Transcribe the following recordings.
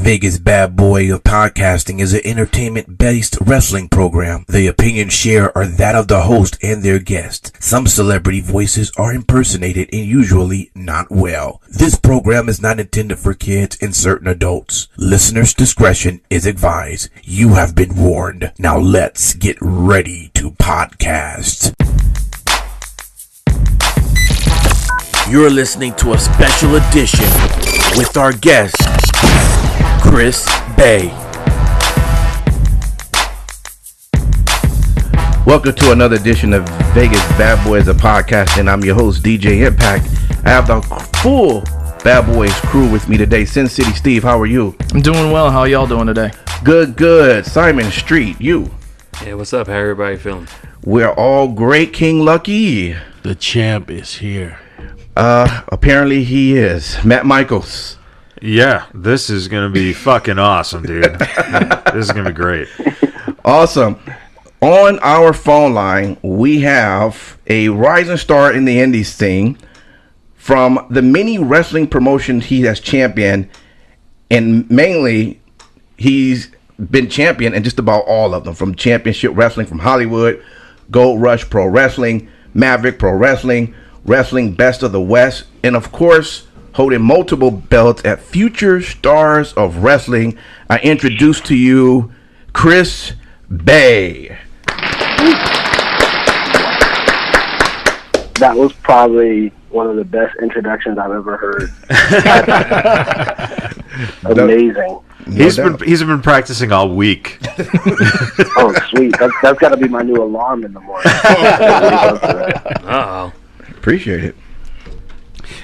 Vegas Bad Boy of Podcasting is an entertainment-based wrestling program. The opinions shared are that of the host and their guests. Some celebrity voices are impersonated and usually not well. This program is not intended for kids and certain adults. Listeners' discretion is advised. You have been warned. Now let's get ready to podcast. You're listening to a special edition with our guest, Chris Bay. Welcome to another edition of Vegas Bad Boys of Podcasting. I'm your host, DJ Impact. I have the full Bad Boys crew with me today. Sin City Steve, how are you? I'm doing well. How y'all doing today? Good. Simon Street, you? Yeah, what's up? How everybody feeling? We're all great. King Lucky. The champ is here. Apparently he is. Matt Michaels. Yeah, this is going to be fucking awesome, dude. This is going to be great. Awesome. On our phone line, we have a rising star in the indies scene from the many wrestling promotions he has championed, and mainly he's been champion in just about all of them, from Championship Wrestling from Hollywood, Gold Rush Pro Wrestling, Maverick Pro Wrestling, Wrestling Best of the West, and of course, holding multiple belts at Future Stars of Wrestling. I introduce to you Chris Bay. That was probably one of the best introductions I've ever heard. Amazing. He's been practicing all week. Oh, sweet. That's got to be my new alarm in the morning. Uh-oh. Appreciate it.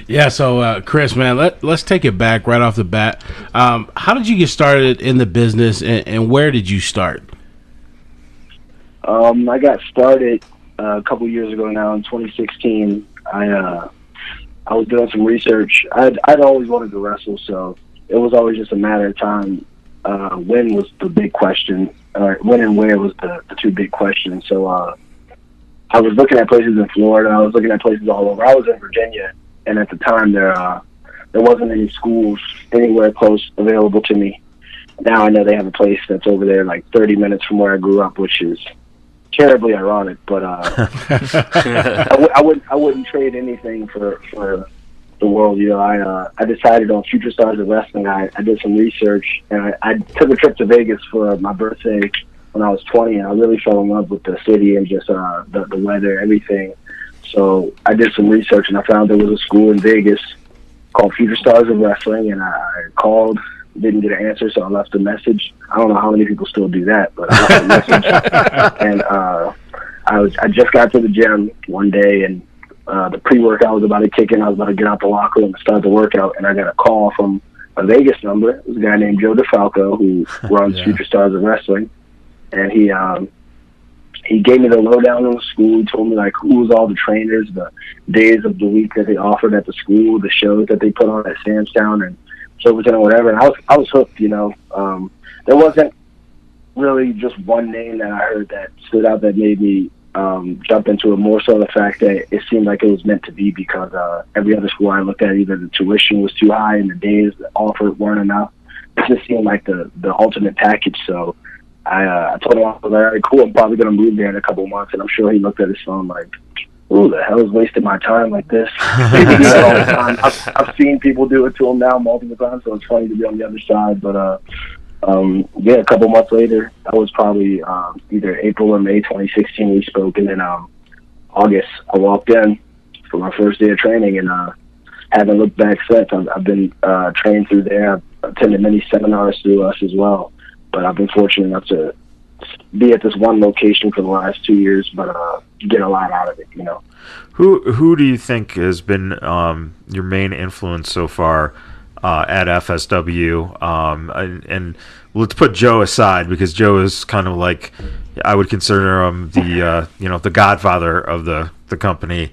Yeah, so Chris, man, let's take it back right off the bat. How did you get started in the business, and where did you start? I got started a couple years ago now in 2016. I was doing some research. I'd always wanted to wrestle, so it was always just a matter of time. When was the big question, or when and where was the two big questions. So I was looking at places in Florida. I was looking at places all over. I was in Virginia, and at the time there wasn't any schools anywhere close available to me. Now I know they have a place that's over there like 30 minutes from where I grew up, which is terribly ironic, but I wouldn't trade anything for the world. You know, I decided on Future Stars of Wrestling. I did some research, and I took a trip to Vegas for my birthday when I was 20, and I really fell in love with the city and just the weather, everything. So I did some research, and I found there was a school in Vegas called Future Stars of Wrestling, and I called, didn't get an answer, so I left a message. I don't know how many people still do that, but I left a message. And I just got to the gym one day, and the pre-workout was about to kick in. I was about to get out the locker room and start the workout, and I got a call from a Vegas number. It was a guy named Joe DeFalco who runs Future Stars of Wrestling, and he gave me the lowdown on the school. He told me like who was all the trainers, the days of the week that they offered at the school, the shows that they put on at Samstown and Silverton or whatever. And I was hooked. You know, there wasn't really just one name that I heard that stood out that made me jump into it, more so the fact that it seemed like it was meant to be, because every other school I looked at, either the tuition was too high and the days that offered weren't enough. It just seemed like the ultimate package. So I told him, I was like, all right, cool, I'm probably going to move there in a couple of months. And I'm sure he looked at his phone like, who the hell is wasting my time like this? They do that all the time. I've seen people do it to him now multiple times, so it's funny to be on the other side. But a couple months later, that was probably either April or May 2016 we spoke, and then August I walked in for my first day of training, and haven't looked back since. I've been trained through there. I've attended many seminars through us as well, but I've been fortunate enough to be at this one location for the last 2 years, but get a lot out of it, you know. Who do you think has been your main influence so far at FSW? And let's put Joe aside, because Joe is kind of like, I would consider him the godfather of the company.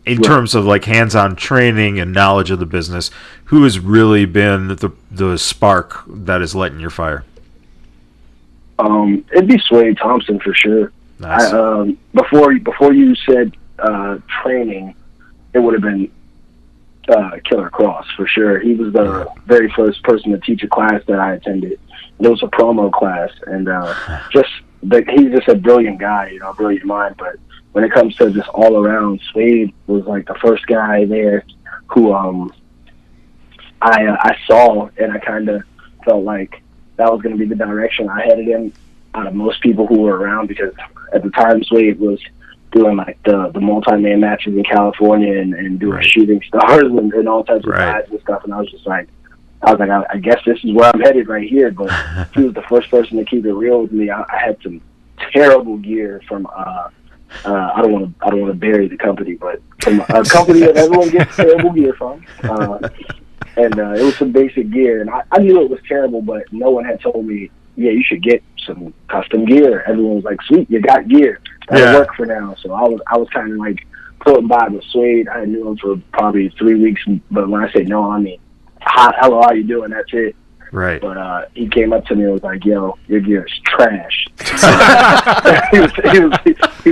In terms of like hands-on training and knowledge of the business, who has really been the spark that is lighting your fire? It'd be Sway Thompson for sure. Nice. Before you said training, it would have been Killer Cross for sure. He was the very first person to teach a class that I attended. It was a promo class, and he's just a brilliant guy, you know, a brilliant mind. But when it comes to just all around, Suede was like the first guy there who I saw, and I kind of felt like that was going to be the direction I headed in out of most people who were around, because at the time Suede was doing like the multi-man matches in California and doing shooting stars and all types of guys and stuff. And I was like, I guess this is where I'm headed right here. But he was the first person to keep it real with me. I had some terrible gear from I don't want to bury the company, but from a company that everyone gets terrible gear from. And it was some basic gear, and I knew it was terrible, but no one had told me, yeah, you should get some custom gear. Everyone was like, sweet, you got gear. That'll work for now. So I was kind of like floating by with Suede. I knew him for probably 3 weeks, but when I say no, I mean, hello, how you doing? That's it. Right. But he came up to me and was like, yo, your gear is trash. he was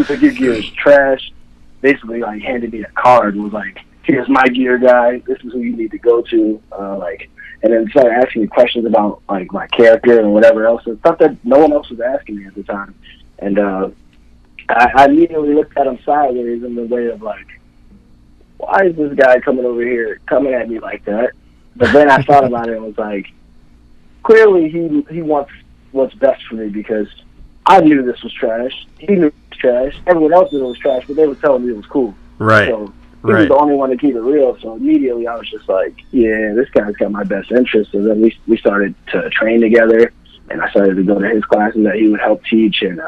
like, your gear is trash. Basically, like, handed me a card and was like, here's my gear guy. This is who you need to go to. And then started asking me questions about like my character and whatever else, and stuff that no one else was asking me at the time. And I immediately looked at him sideways in the way of like, why is this guy coming over here coming at me like that? But then I thought about it and was like, clearly he wants what's best for me, because I knew this was trash. He knew it was trash. Everyone else knew it was trash, but they were telling me it was cool. Right. So he was the only one to keep it real. So immediately I was just like, yeah, this guy's got my best interest. So then we started to train together, and I started to go to his classes that he would help teach. And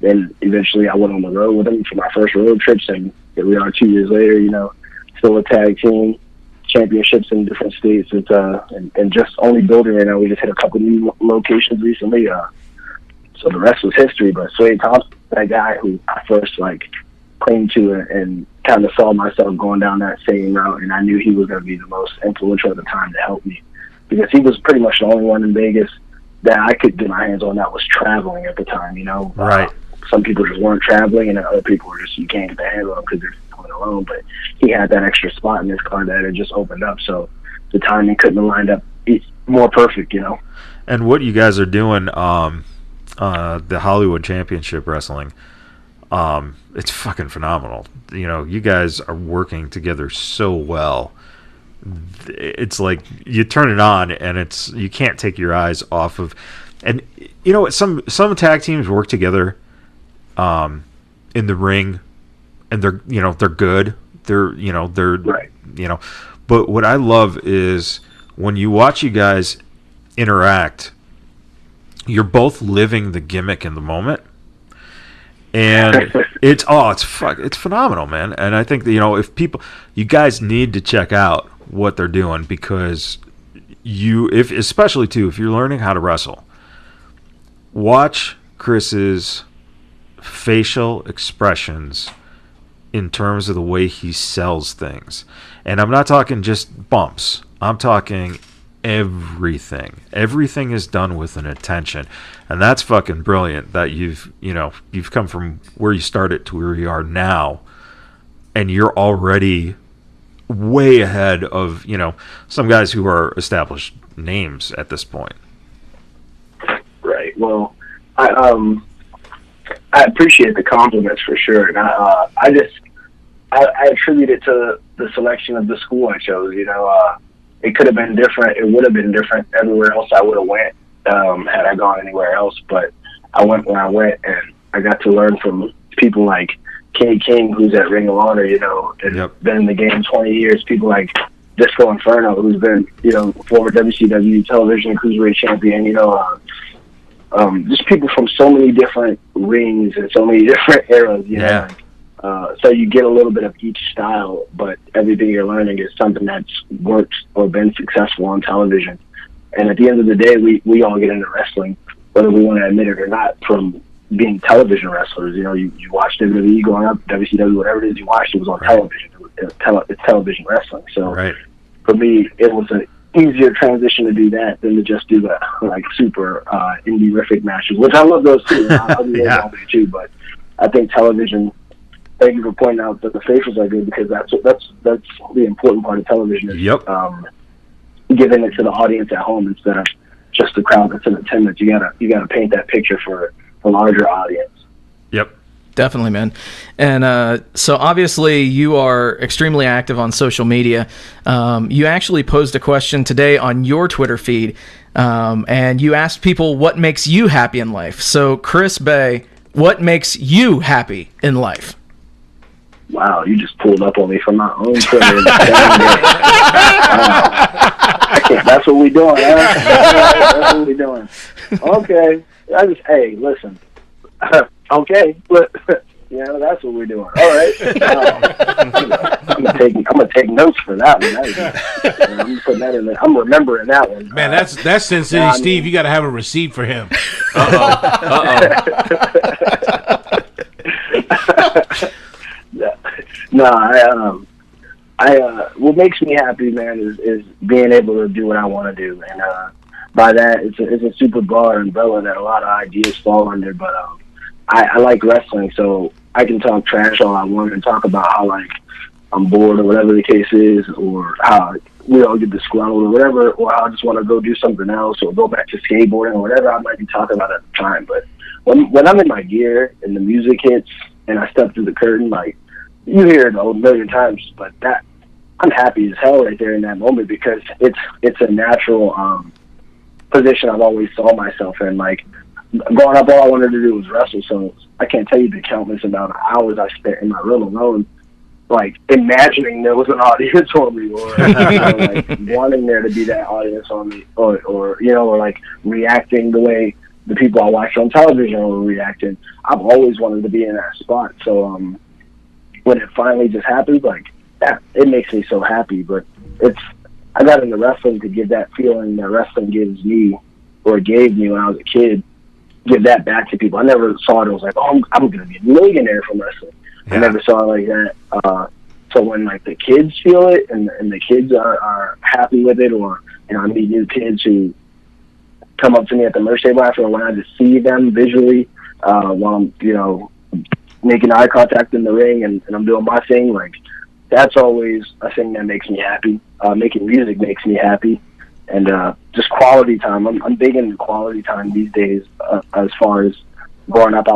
then eventually I went on the road with him for my first road trips, and here we are 2 years later, you know, still a tag team, championships in different states. It's and just only building right now. We just hit a couple new locations recently. So the rest was history. But Suede Thompson, that guy who I first like claimed to and kind of saw myself going down that same route, and I knew he was going to be the most influential at the time to help me, because he was pretty much the only one in Vegas that I could get my hands on that was traveling at the time, you know. Right. Some people just weren't traveling, and other people were just, you can't get the handle on them because they're going alone. But he had that extra spot in his car that had just opened up, so the timing couldn't have lined up more perfect, you know. And what you guys are doing, the Hollywood Championship Wrestling, it's fucking phenomenal. You know, you guys are working together so well. It's like you turn it on and you can't take your eyes off of. And you know, some tag teams work together in the ring, and they're good. They're right. You know, but what I love is when you watch you guys interact, you're both living the gimmick in the moment. And it's phenomenal, man. And I think that, you know, you guys need to check out what they're doing, because especially too, if you're learning how to wrestle, watch Chris's facial expressions in terms of the way he sells things. And I'm not talking just bumps. I'm talking everything. Everything is done with an intention, and that's fucking brilliant. That you've come from where you started to where you are now, and you're already way ahead of, you know, some guys who are established names at this point. Right. Well, I appreciate the compliments for sure, and I attribute it to the selection of the school I chose. You know, it could have been different. It would have been different everywhere else I would have went had I gone anywhere else. But I went where I went, and I got to learn from people like Kenny King, who's at Ring of Honor, you know, and been in the game 20 years. People like Disco Inferno, who's been, you know, former WCW television cruiserweight champion. You know, just people from so many different rings and so many different eras. You know? So you get a little bit of each style, but everything you're learning is something that's worked or been successful on television. And at the end of the day, we all get into wrestling, whether we want to admit it or not, from being television wrestlers. You know, you watch WWE growing up, WCW, whatever it is you watched, it was on television. It's television wrestling. So for me, it was an easier transition to do that than to just do the like super indie-rific matches, which I love those too. I'll do those all day too, but I think television thank you for pointing out that the facials are good, because that's the important part of television. Is, Yep. Giving it to the audience at home instead of just the crowd that's in attendance. You gotta paint that picture for a larger audience. Yep. Definitely, man. And so obviously you are extremely active on social media. You actually posed a question today on your Twitter feed, and you asked people what makes you happy in life. So Chris Bay, what makes you happy in life? Wow, you just pulled up on me from my own Twitter. That's what we doing, huh? That's what we doing. Okay. Hey, listen. Okay, but that's what we're doing. All right. I'm gonna take notes for that one. I'm putting that in there. I'm remembering that one. Man, that's Sin City Steve. You got to have a receipt for him. What makes me happy, man, is being able to do what I want to do, and by that, it's a super broad umbrella that a lot of ideas fall under. But I like wrestling, so I can talk trash all I want and talk about how I'm bored or whatever the case is, or how we all get disgruntled or whatever, or how I just want to go do something else or go back to skateboarding or whatever I might be talking about at the time. But when I'm in my gear and the music hits and I step through the curtain, you hear it a million times, but that I'm happy as hell right there in that moment, because it's a natural position I've always saw myself in. Growing up, all I wanted to do was wrestle, so I can't tell you the countless amount of hours I spent in my room alone, imagining there was an audience on me, or wanting there to be that audience on me, or reacting the way the people I watched on television were reacting. I've always wanted to be in that spot, so when it finally just happens, it makes me so happy. But I got into wrestling to give that feeling that wrestling gives me, or gave me when I was a kid, give that back to people. I never saw it as I'm going to be a millionaire from wrestling. Yeah. I never saw it like that. So when the kids feel it and the kids are happy with it, or I meet new kids who come up to me at the merch table after, or when I just see them visually while I'm making eye contact in the ring and I'm doing my thing, that's always a thing that makes me happy. Making music makes me happy. And just quality time. I'm big into quality time these days. As far as growing up,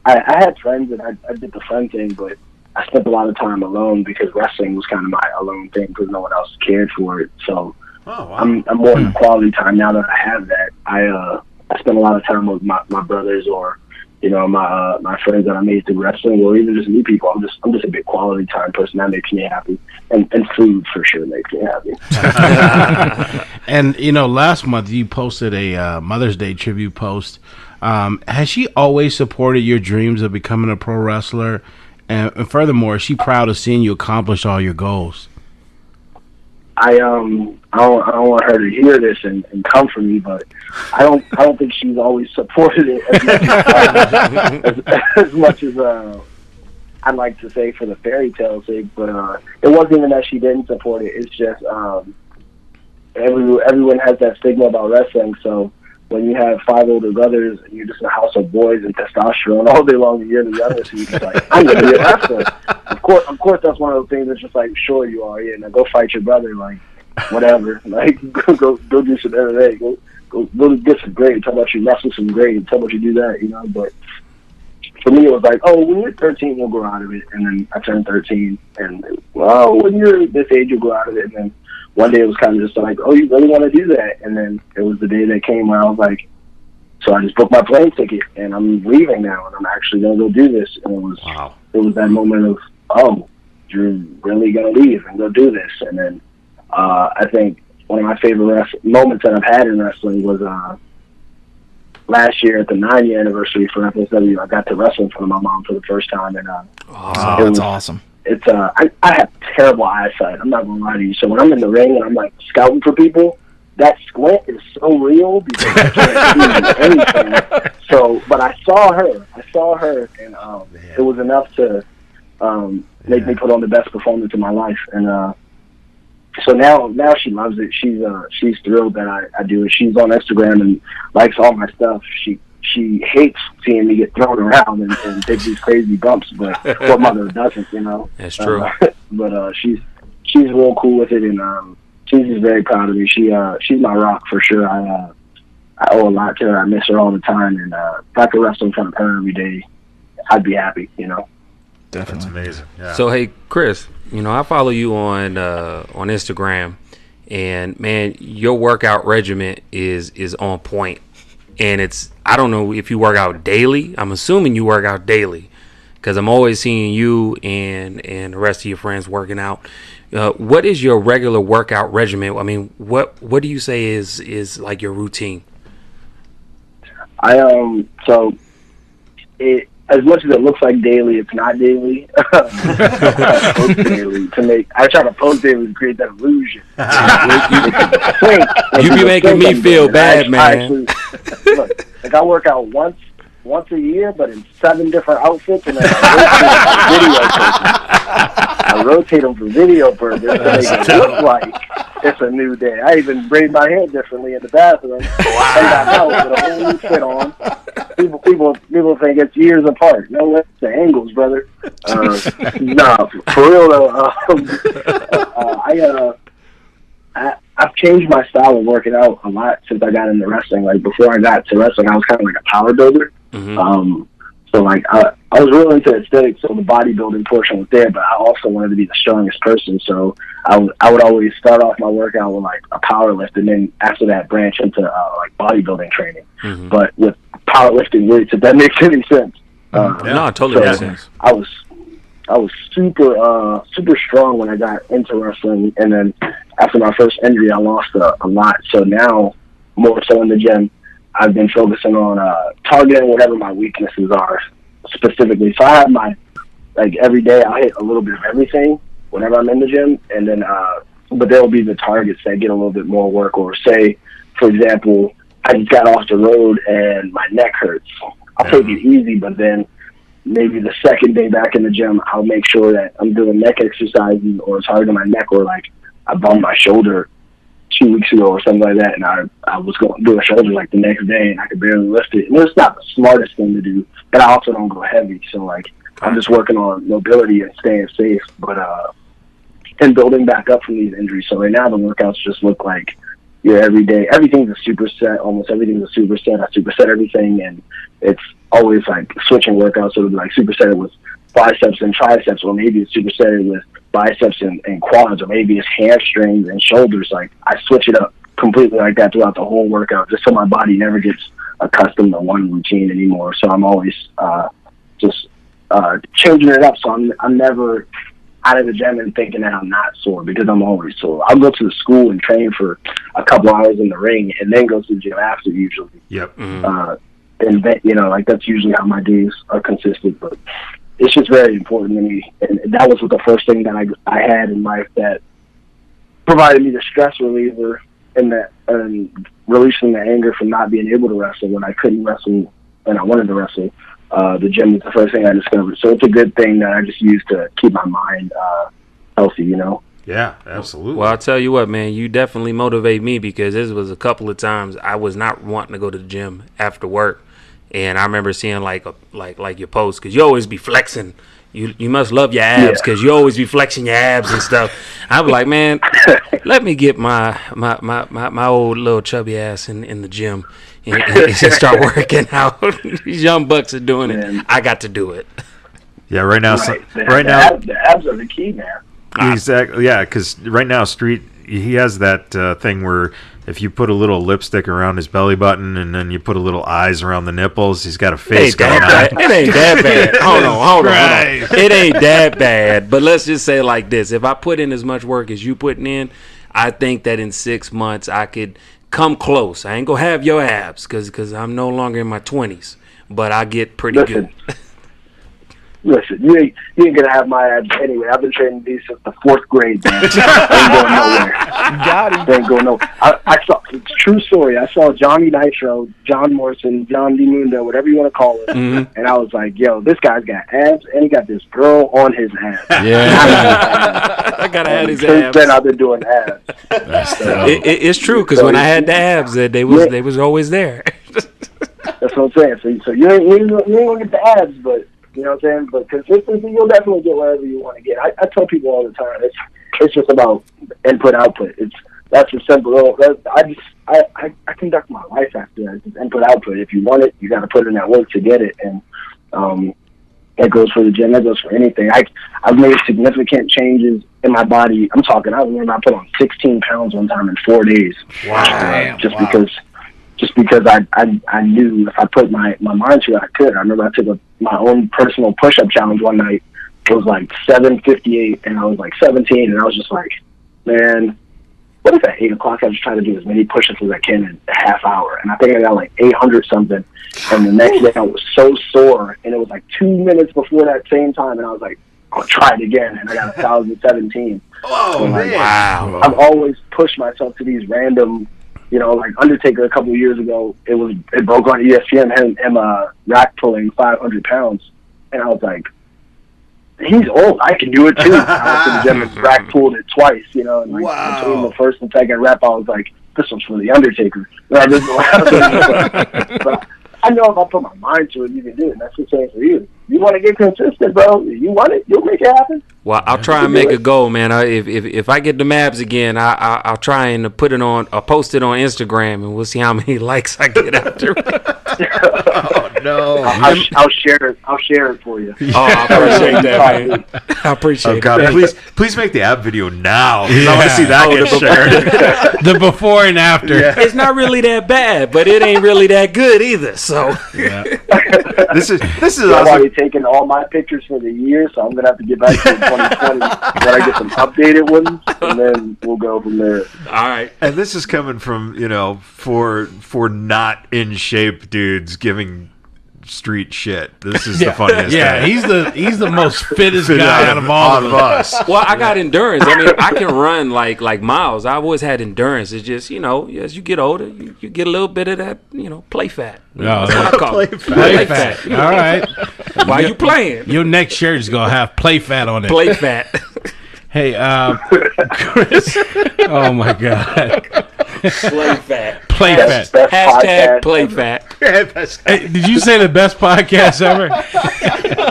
I had friends and I did the friend thing, but I spent a lot of time alone because wrestling was kind of my alone thing because no one else cared for it. So I'm more into quality time now that I have that. I spend a lot of time with my brothers, or my friends that I made through wrestling, or even just new people. I'm just a big quality time person. That makes me happy, and food for sure makes me happy. And last month you posted a Mother's Day tribute post. Has she always supported your dreams of becoming a pro wrestler? And furthermore, is she proud of seeing you accomplish all your goals? I don't want her to hear this and come for me, but I don't think she's always supported it as much as I'd like to say for the fairy tale's sake. But it wasn't even that she didn't support it. It's just everyone has that stigma about wrestling. So when you have 5 older brothers and you're just in a house of boys and testosterone all day long, and you're the youngest, and you're just I'm gonna be a wrestler. Of course, that's one of those things that's just sure you are. Yeah, now go fight your brother, whatever. Go do some MMA. Go get some grades. How about you wrestle some grades? How about you do that? But for me, it was when you're 13, you'll grow out of it. And then I turned 13, and when you're this age, you'll grow out of it. And then one day it was kind of just oh, you really want to do that? And then it was the day that came where I was so I just booked my plane ticket, and I'm leaving now, and I'm actually gonna go do this. And it was that moment of, oh, you're really going to leave and go do this. And then I think one of my favorite moments that I've had in wrestling was last year at the 9-year anniversary for FSW. I got to wrestle in front of my mom for the first time. And that's awesome. It's I have terrible eyesight. I'm not going to lie to you. So when I'm in the ring and I'm scouting for people, that squint is so real because I can't see anything. So, but I saw her, and it was enough to make me put on the best performance of my life. And so now she loves it. She's thrilled that I do it. She's on Instagram and likes all my stuff. She she hates seeing me get thrown around and take these crazy bumps, but what mother doesn't, you know? That's true. But she's real cool with it, and she's just very proud of me. She's my rock for sure. I owe a lot to her. I miss her all the time, and if I could wrestle in front of her every day, I'd be happy, you know? That's amazing. Yeah. So hey, Chris, you know I follow you on Instagram, and man, your workout regimen is on point. And I don't know if you work out daily. I'm assuming you work out daily, because I'm always seeing you and the rest of your friends working out. What is your regular workout regimen? I mean, what do you say is like your routine? So it, as much as it looks like daily, it's not daily. I post daily I try to post daily to create that illusion. You be making me feel bad, man. Look, like I work out once a year, but in 7 different outfits, and then I rotate them for video purposes to make it look like it's a new day. I even braid my hair differently in the bathroom. Wow. And I know with a whole new fit on. People think it's years apart. No, it's the angles, brother. Nah, for real though. I've changed my style of working out a lot since I got into wrestling. Like before I got to wrestling, I was kind of like a power builder. Mm-hmm. So like I was real into aesthetics, so the bodybuilding portion was there, but I also wanted to be the strongest person. So I would always start off my workout with like a power lift, and then after that branch into like bodybuilding training. Mm-hmm. But with powerlifting weights, if that makes any sense. No, it totally makes sense. I was super strong when I got into wrestling, and then after my first injury, I lost a lot. So now, more so in the gym, I've been focusing on targeting whatever my weaknesses are specifically. So I have like every day I hit a little bit of everything whenever I'm in the gym, and then but there will be the targets that get a little bit more work. Or say, for example, I just got off the road and my neck hurts. I'll take it easy, but then maybe the second day back in the gym, I'll make sure that I'm doing neck exercises or targeting my neck, or like I bumped my shoulder 2 weeks ago or something like that, and I was going to do a shoulder like the next day, and I could barely lift it. And it's not the smartest thing to do, but I also don't go heavy. So like I'm just working on mobility and staying safe, but and building back up from these injuries. So right now the workouts just look like every day. Everything's a superset. Almost everything's a superset. I superset everything, and it's always like switching workouts. So it'll be like superset with biceps and triceps, or maybe it's superset with biceps and quads, or maybe it's hamstrings and shoulders. Like I switch it up completely like that throughout the whole workout, just so my body never gets accustomed to one routine anymore. So I'm always just changing it up. So I'm never out of the gym and thinking that I'm not sore, because I'm always sore. I'll go to the school and train for a couple hours in the ring, and then go to the gym after usually. Yep. And then, like that's usually how my days are consistent. But it's just very important to me, and that was the first thing that I had in life that provided me the stress reliever and releasing the anger from not being able to wrestle when I couldn't wrestle and I wanted to wrestle. The gym was the first thing I discovered. So it's a good thing that I just use to keep my mind healthy, Yeah, absolutely. Well, I'll tell you what, man, you definitely motivate me, because this was a couple of times I was not wanting to go to the gym after work. And I remember seeing like your posts, because you always be flexing. You must love your abs, because you always be flexing your abs and stuff. I was like, man, let me get my old little chubby ass in the gym and start working out. These young bucks are doing it. I got to do it. Yeah, right now. The abs are the key, man. Exactly. Yeah, because right now, Street, he has that thing where if you put a little lipstick around his belly button and then you put a little eyes around the nipples, he's got a face going on. It ain't that bad. Hold on. It ain't that bad. But let's just say like this: if I put in as much work as you putting in, I think that in 6 months I could come close. I ain't gonna have your abs because I'm no longer in my 20s, but I get pretty good. Listen, you ain't gonna have my abs anyway. I've been training these since the 4th grade, man. Ain't going nowhere. Got him. Ain't going nowhere. I saw, it's a true story. I saw Johnny Nitro, John Morrison, John DiMundo, whatever you want to call it, and I was like, yo, this guy's got abs, and he got this girl on his abs. Yeah. I gotta have his abs. Since then, I've been doing abs. It's true, because when I had the abs, they was always there. That's what I'm saying. So you ain't gonna get the abs, but you know what I'm saying. But consistency, you'll definitely get wherever you want to get. I tell people all the time, it's just about input output. That's a simple. I conduct my life after that. It's input output. If you want it, you got to put in that work to get it, and that goes for the gym. That goes for anything. I've made significant changes in my body. I'm talking. I remember I put on 16 pounds one time in 4 days. Wow. Just because I knew if I put my mind to it, I could. I remember I took my own personal push-up challenge one night. It was like 7:58, and I was like 17, and I was just like, man, what if at 8 o'clock I just try to do as many push-ups as I can in a half hour? And I think I got like 800 something. And the next day I was so sore, and it was like 2 minutes before that same time, and I was like, I'll try it again, and I got 1,017. Oh, man. Wow. I've always pushed myself to these random, like Undertaker a couple of years ago, it broke on ESPN, him rack pulling 500 pounds, and I was like, he's old, I can do it too. I went to the gym and rack pulled it twice, and like between the first and second rep, I was like, this one's for the Undertaker. But I know if I put my mind to it, you can do it. And that's the same for you. You want to get consistent, bro. You want it, you'll make it happen. Well, I'll try and make a goal, man. If I get the Mavs again, I'll try and put it on. I'll post it on Instagram, and we'll see how many likes I get after. Oh no! I'll share it. I'll share it for you. Oh, I appreciate that, man. I appreciate Oh, God, that. please make the app video now. I want to see that get shared. The before and after. Yeah. It's not really that bad, but it ain't really that good either. So This is I've awesome. already taken all my pictures for the year, so I'm gonna have to get back to 2020 when I get some updated ones, and then we'll go from there. all right. And this is coming from, for not in shape dudes giving street shit. This is the funniest Yeah, thing. he's the most fittest guy out of all of us. Well, I got endurance. I mean, I can run like miles. I always had endurance. It's just, as you get older, you get a little bit of that, play fat. That's what I call it. Play fat. All right. Why you playing? Your next shirt is gonna have play fat on it. Play fat. Hey, Chris. Oh my God. Play fat. Play fat. Best Hashtag podcast play ever. fat. Hey, did you say the best podcast ever?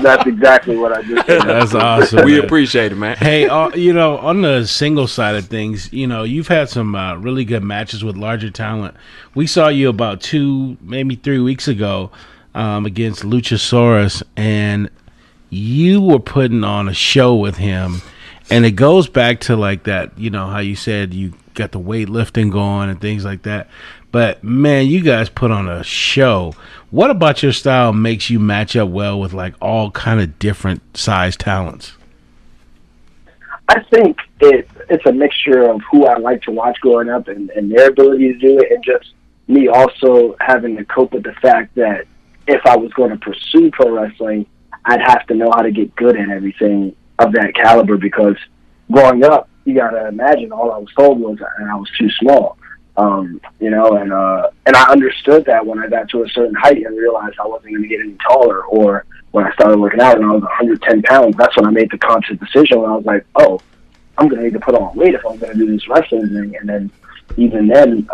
That's exactly what I just said. That's awesome. We man. appreciate it, man. Hey, on the single side of things, you've had some really good matches with larger talent. We saw you about 2, maybe 3 weeks ago against Luchasaurus, and you were putting on a show with him. And it goes back to like that, how you said you got the weightlifting going and things like that. But man, you guys put on a show. What about your style makes you match up well with like all kind of different size talents? I think it's a mixture of who I like to watch growing up and their ability to do it, and just me also having to cope with the fact that if I was going to pursue pro wrestling, I'd have to know how to get good at everything of that caliber, because growing up, you gotta imagine all I was told was I was too small, and I understood that when I got to a certain height and realized I wasn't going to get any taller, or when I started working out and I was 110 pounds, that's when I made the conscious decision when I was like, oh, I'm going to need to put on weight if I'm going to do this wrestling thing. And then even then,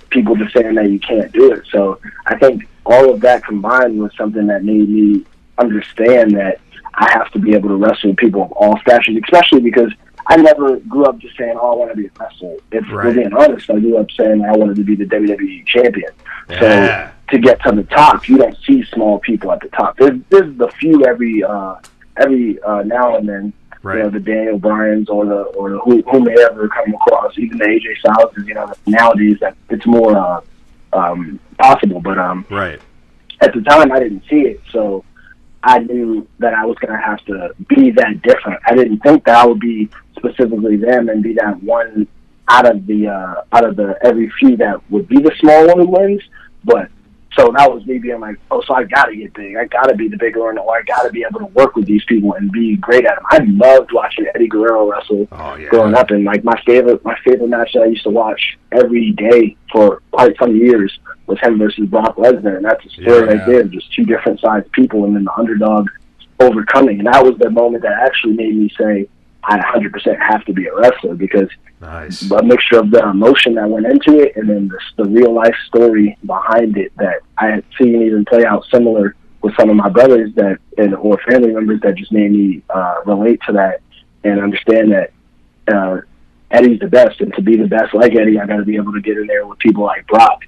people just saying that you can't do it. So I think all of that combined was something that made me understand that I have to be able to wrestle with people of all statures, especially because I never grew up just saying, oh, I want to be a wrestler. If we're being honest, I grew up saying I wanted to be the WWE champion. Yeah. So to get to the top, you don't see small people at the top. There's the few every now and then, Right. the Daniel Bryans or the who may ever come across, even the AJ Styles. Nowadays that it's more possible. But Right. at the time, I didn't see it, so I knew that I was going to have to be that different. I didn't think that I would be specifically them and be that one out of the every few that would be the small one who wins. But so that was me being like, oh, so I got to get big. I got to be the bigger one, or I got to be able to work with these people and be great at them. I loved watching Eddie Guerrero wrestle growing up, and like my favorite match that I used to watch every day for quite some years was him versus Brock Lesnar, and that's a story right there, just two different sized people, and then the underdog overcoming. And that was the moment that actually made me say, I 100% have to be a wrestler, because Nice. a mixture of the emotion that went into it and then the real life story behind it that I had seen even play out similar with some of my brothers or family members that just made me relate to that and understand that Eddie's the best, and to be the best like Eddie, I got to be able to get in there with people like Brock,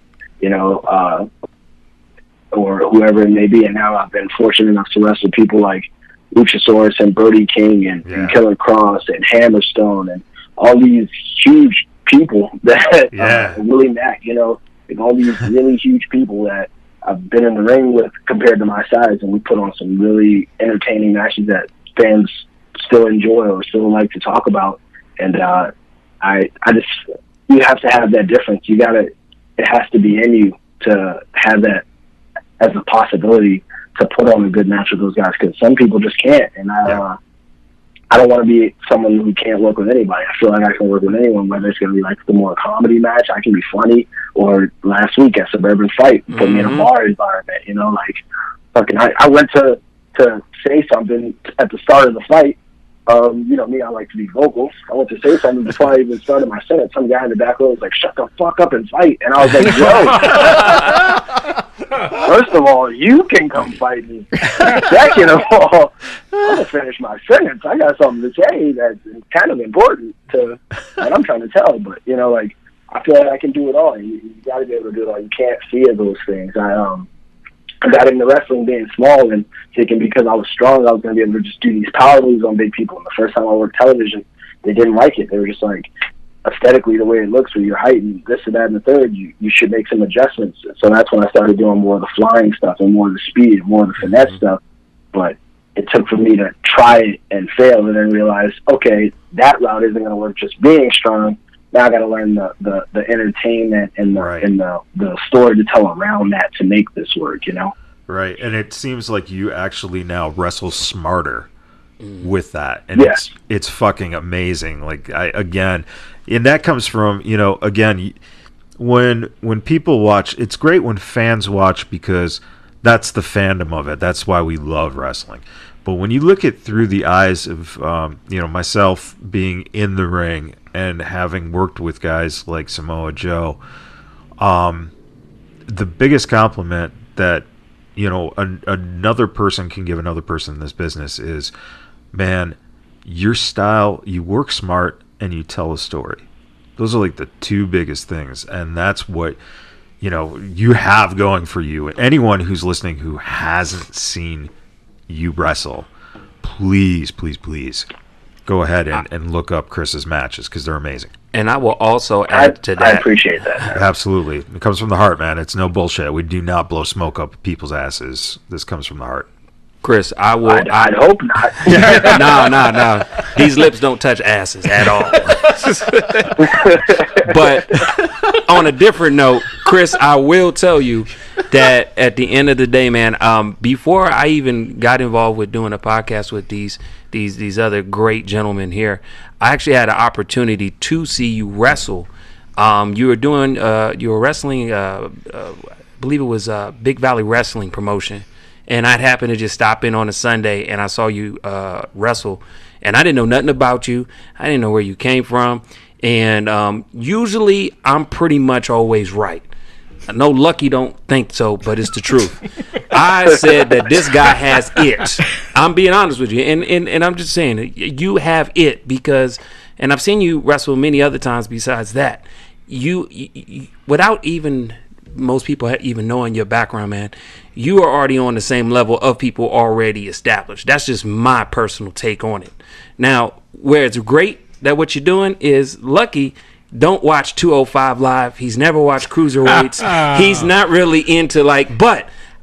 or whoever it may be. And now I've been fortunate enough to wrestle people like Luchasaurus and Brody King and Killer Cross and Hammerstone and all these huge people that Willie Mack, like all these really huge people that I've been in the ring with compared to my size, and we put on some really entertaining matches that fans still enjoy or still like to talk about. And I just, you have to have that difference. It has to be in you to have that as a possibility to put on a good match with those guys, because some people just can't. And I don't want to be someone who can't work with anybody. I feel like I can work with anyone, whether it's going to be like the more comedy match, I can be funny, or last week at Suburban Fight, put me in a bar environment, I went to say something at the start of the fight. Me, I like to be vocal. I went to say something before I even started my sentence. Some guy in the back row was like, "Shut the fuck up and fight." And I was like, "Yo, first of all, you can come fight me. Second of all, I'm going to finish my sentence. I got something to say that's kind of important to what I'm trying to tell." But, I feel like I can do it all. You got to be able to do it all. You can't fear those things. I got into wrestling being small and thinking because I was strong, I was going to be able to just do these power moves on big people. And the first time I worked television, they didn't like it. They were just like, aesthetically, the way it looks with your height and this and that and the third, you should make some adjustments. So that's when I started doing more of the flying stuff and more of the speed and more of the finesse stuff. But it took for me to try it and fail and then realize, okay, that route isn't going to work just being strong. Now I got to learn the entertainment and the story to tell around that to make this work, Right, and it seems like you actually now wrestle smarter with that, and it's fucking amazing. Like and that comes from when people watch, it's great when fans watch because that's the fandom of it. That's why we love wrestling. But when you look at through the eyes of myself being in the ring and having worked with guys like Samoa Joe, the biggest compliment that another person can give another person in this business is, man, your style, you work smart and you tell a story. Those are like the two biggest things, and that's what you have going for you. Anyone who's listening who hasn't seen you wrestle, please go ahead and look up Chris's matches because they're amazing. And I will also add to that. I appreciate that. Absolutely. It comes from the heart, man. It's no bullshit. We do not blow smoke up people's asses. This comes from the heart. Chris, I'd hope not. No. These lips don't touch asses at all. But on a different note, Chris, I will tell you that at the end of the day, man, before I even got involved with doing a podcast with these other great gentlemen here, I actually had an opportunity to see you wrestle. You were wrestling, I believe it was Big Valley Wrestling promotion. And I'd happened to just stop in on a Sunday, and I saw you wrestle. And I didn't know nothing about you. I didn't know where you came from. And usually I'm pretty much always right. I know Lucky don't think so, but it's the truth. I said that this guy has it. I'm being honest with you. And I'm just saying, you have it because, and I've seen you wrestle many other times besides that. You without even most people even knowing your background, man, you are already on the same level of people already established. That's just my personal take on it. Now, where it's great that what you're doing is Lucky don't watch 205 Live. He's never watched Cruiserweights. He's not really into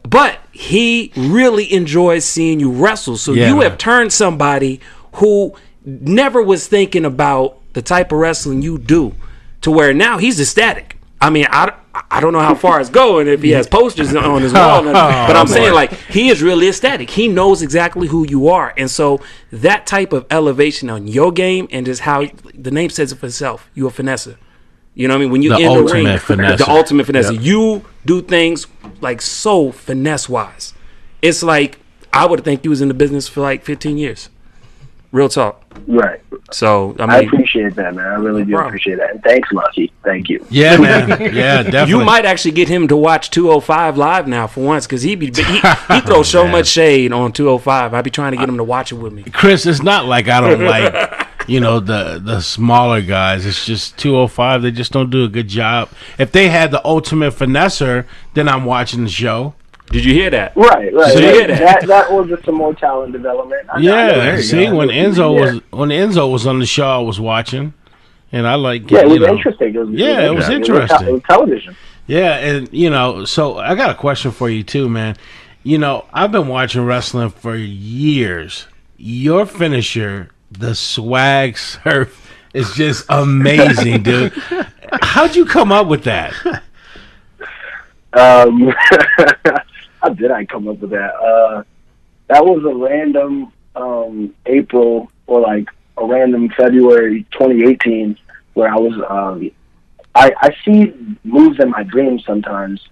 but he really enjoys seeing you wrestle. So you have turned somebody who never was thinking about the type of wrestling you do to where now he's ecstatic. I mean, I don't know how far it's going if he has posters on his wall, but I'm saying, like, he is really ecstatic. He knows exactly who you are. And so that type of elevation on your game and just how the name says it for itself, you're a finesser. You know what I mean? When you're in the ring, the ultimate finesser. Yep. You do things like so finesse-wise. It's like, I would think you was in the business for like 15 years. Real talk. Right. So I appreciate that, man. I really do appreciate that. And thanks, Lucky. Thank you. Yeah, man. Yeah, definitely. You might actually get him to watch 205 live now for once, because he throws so much shade on 205. I be trying to get him to watch it with me. Chris, it's not like I don't like, the smaller guys. It's just 205. They just don't do a good job. If they had the ultimate finesser, then I'm watching the show. Did you hear that? Right. Did you hear that? That was just some more talent development. See, when Enzo was on the show, I was watching, and I like. Yeah, it was interesting. It was interesting. It was television. Yeah, and so I got a question for you too, man. I've been watching wrestling for years. Your finisher, the swag surf, is just amazing, dude. How'd you come up with that? How did I come up with that? That was a random April or like a random February 2018 where I was I see moves in my dreams sometimes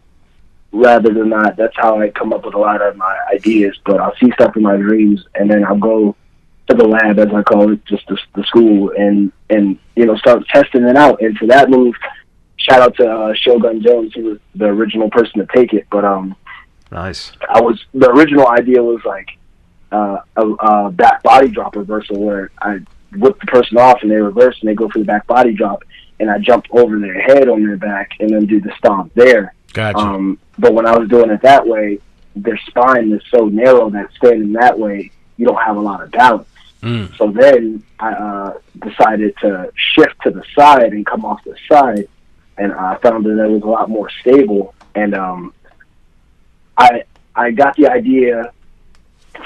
rather than not. That's how I come up with a lot of my ideas. But I'll see stuff in my dreams and then I'll go to the lab, as I call it, just the school, and start testing it out. And for that move, shout out to Shogun Jones, who was the original person to take it. But nice. The original idea was like a back body drop reversal where I whip the person off and they reverse and they go for the back body drop and I jump over their head on their back and then do the stomp there. Gotcha. But when I was doing it that way, their spine is so narrow that standing that way, you don't have a lot of balance. So then I decided to shift to the side and come off the side, and I found that it was a lot more stable. And I got the idea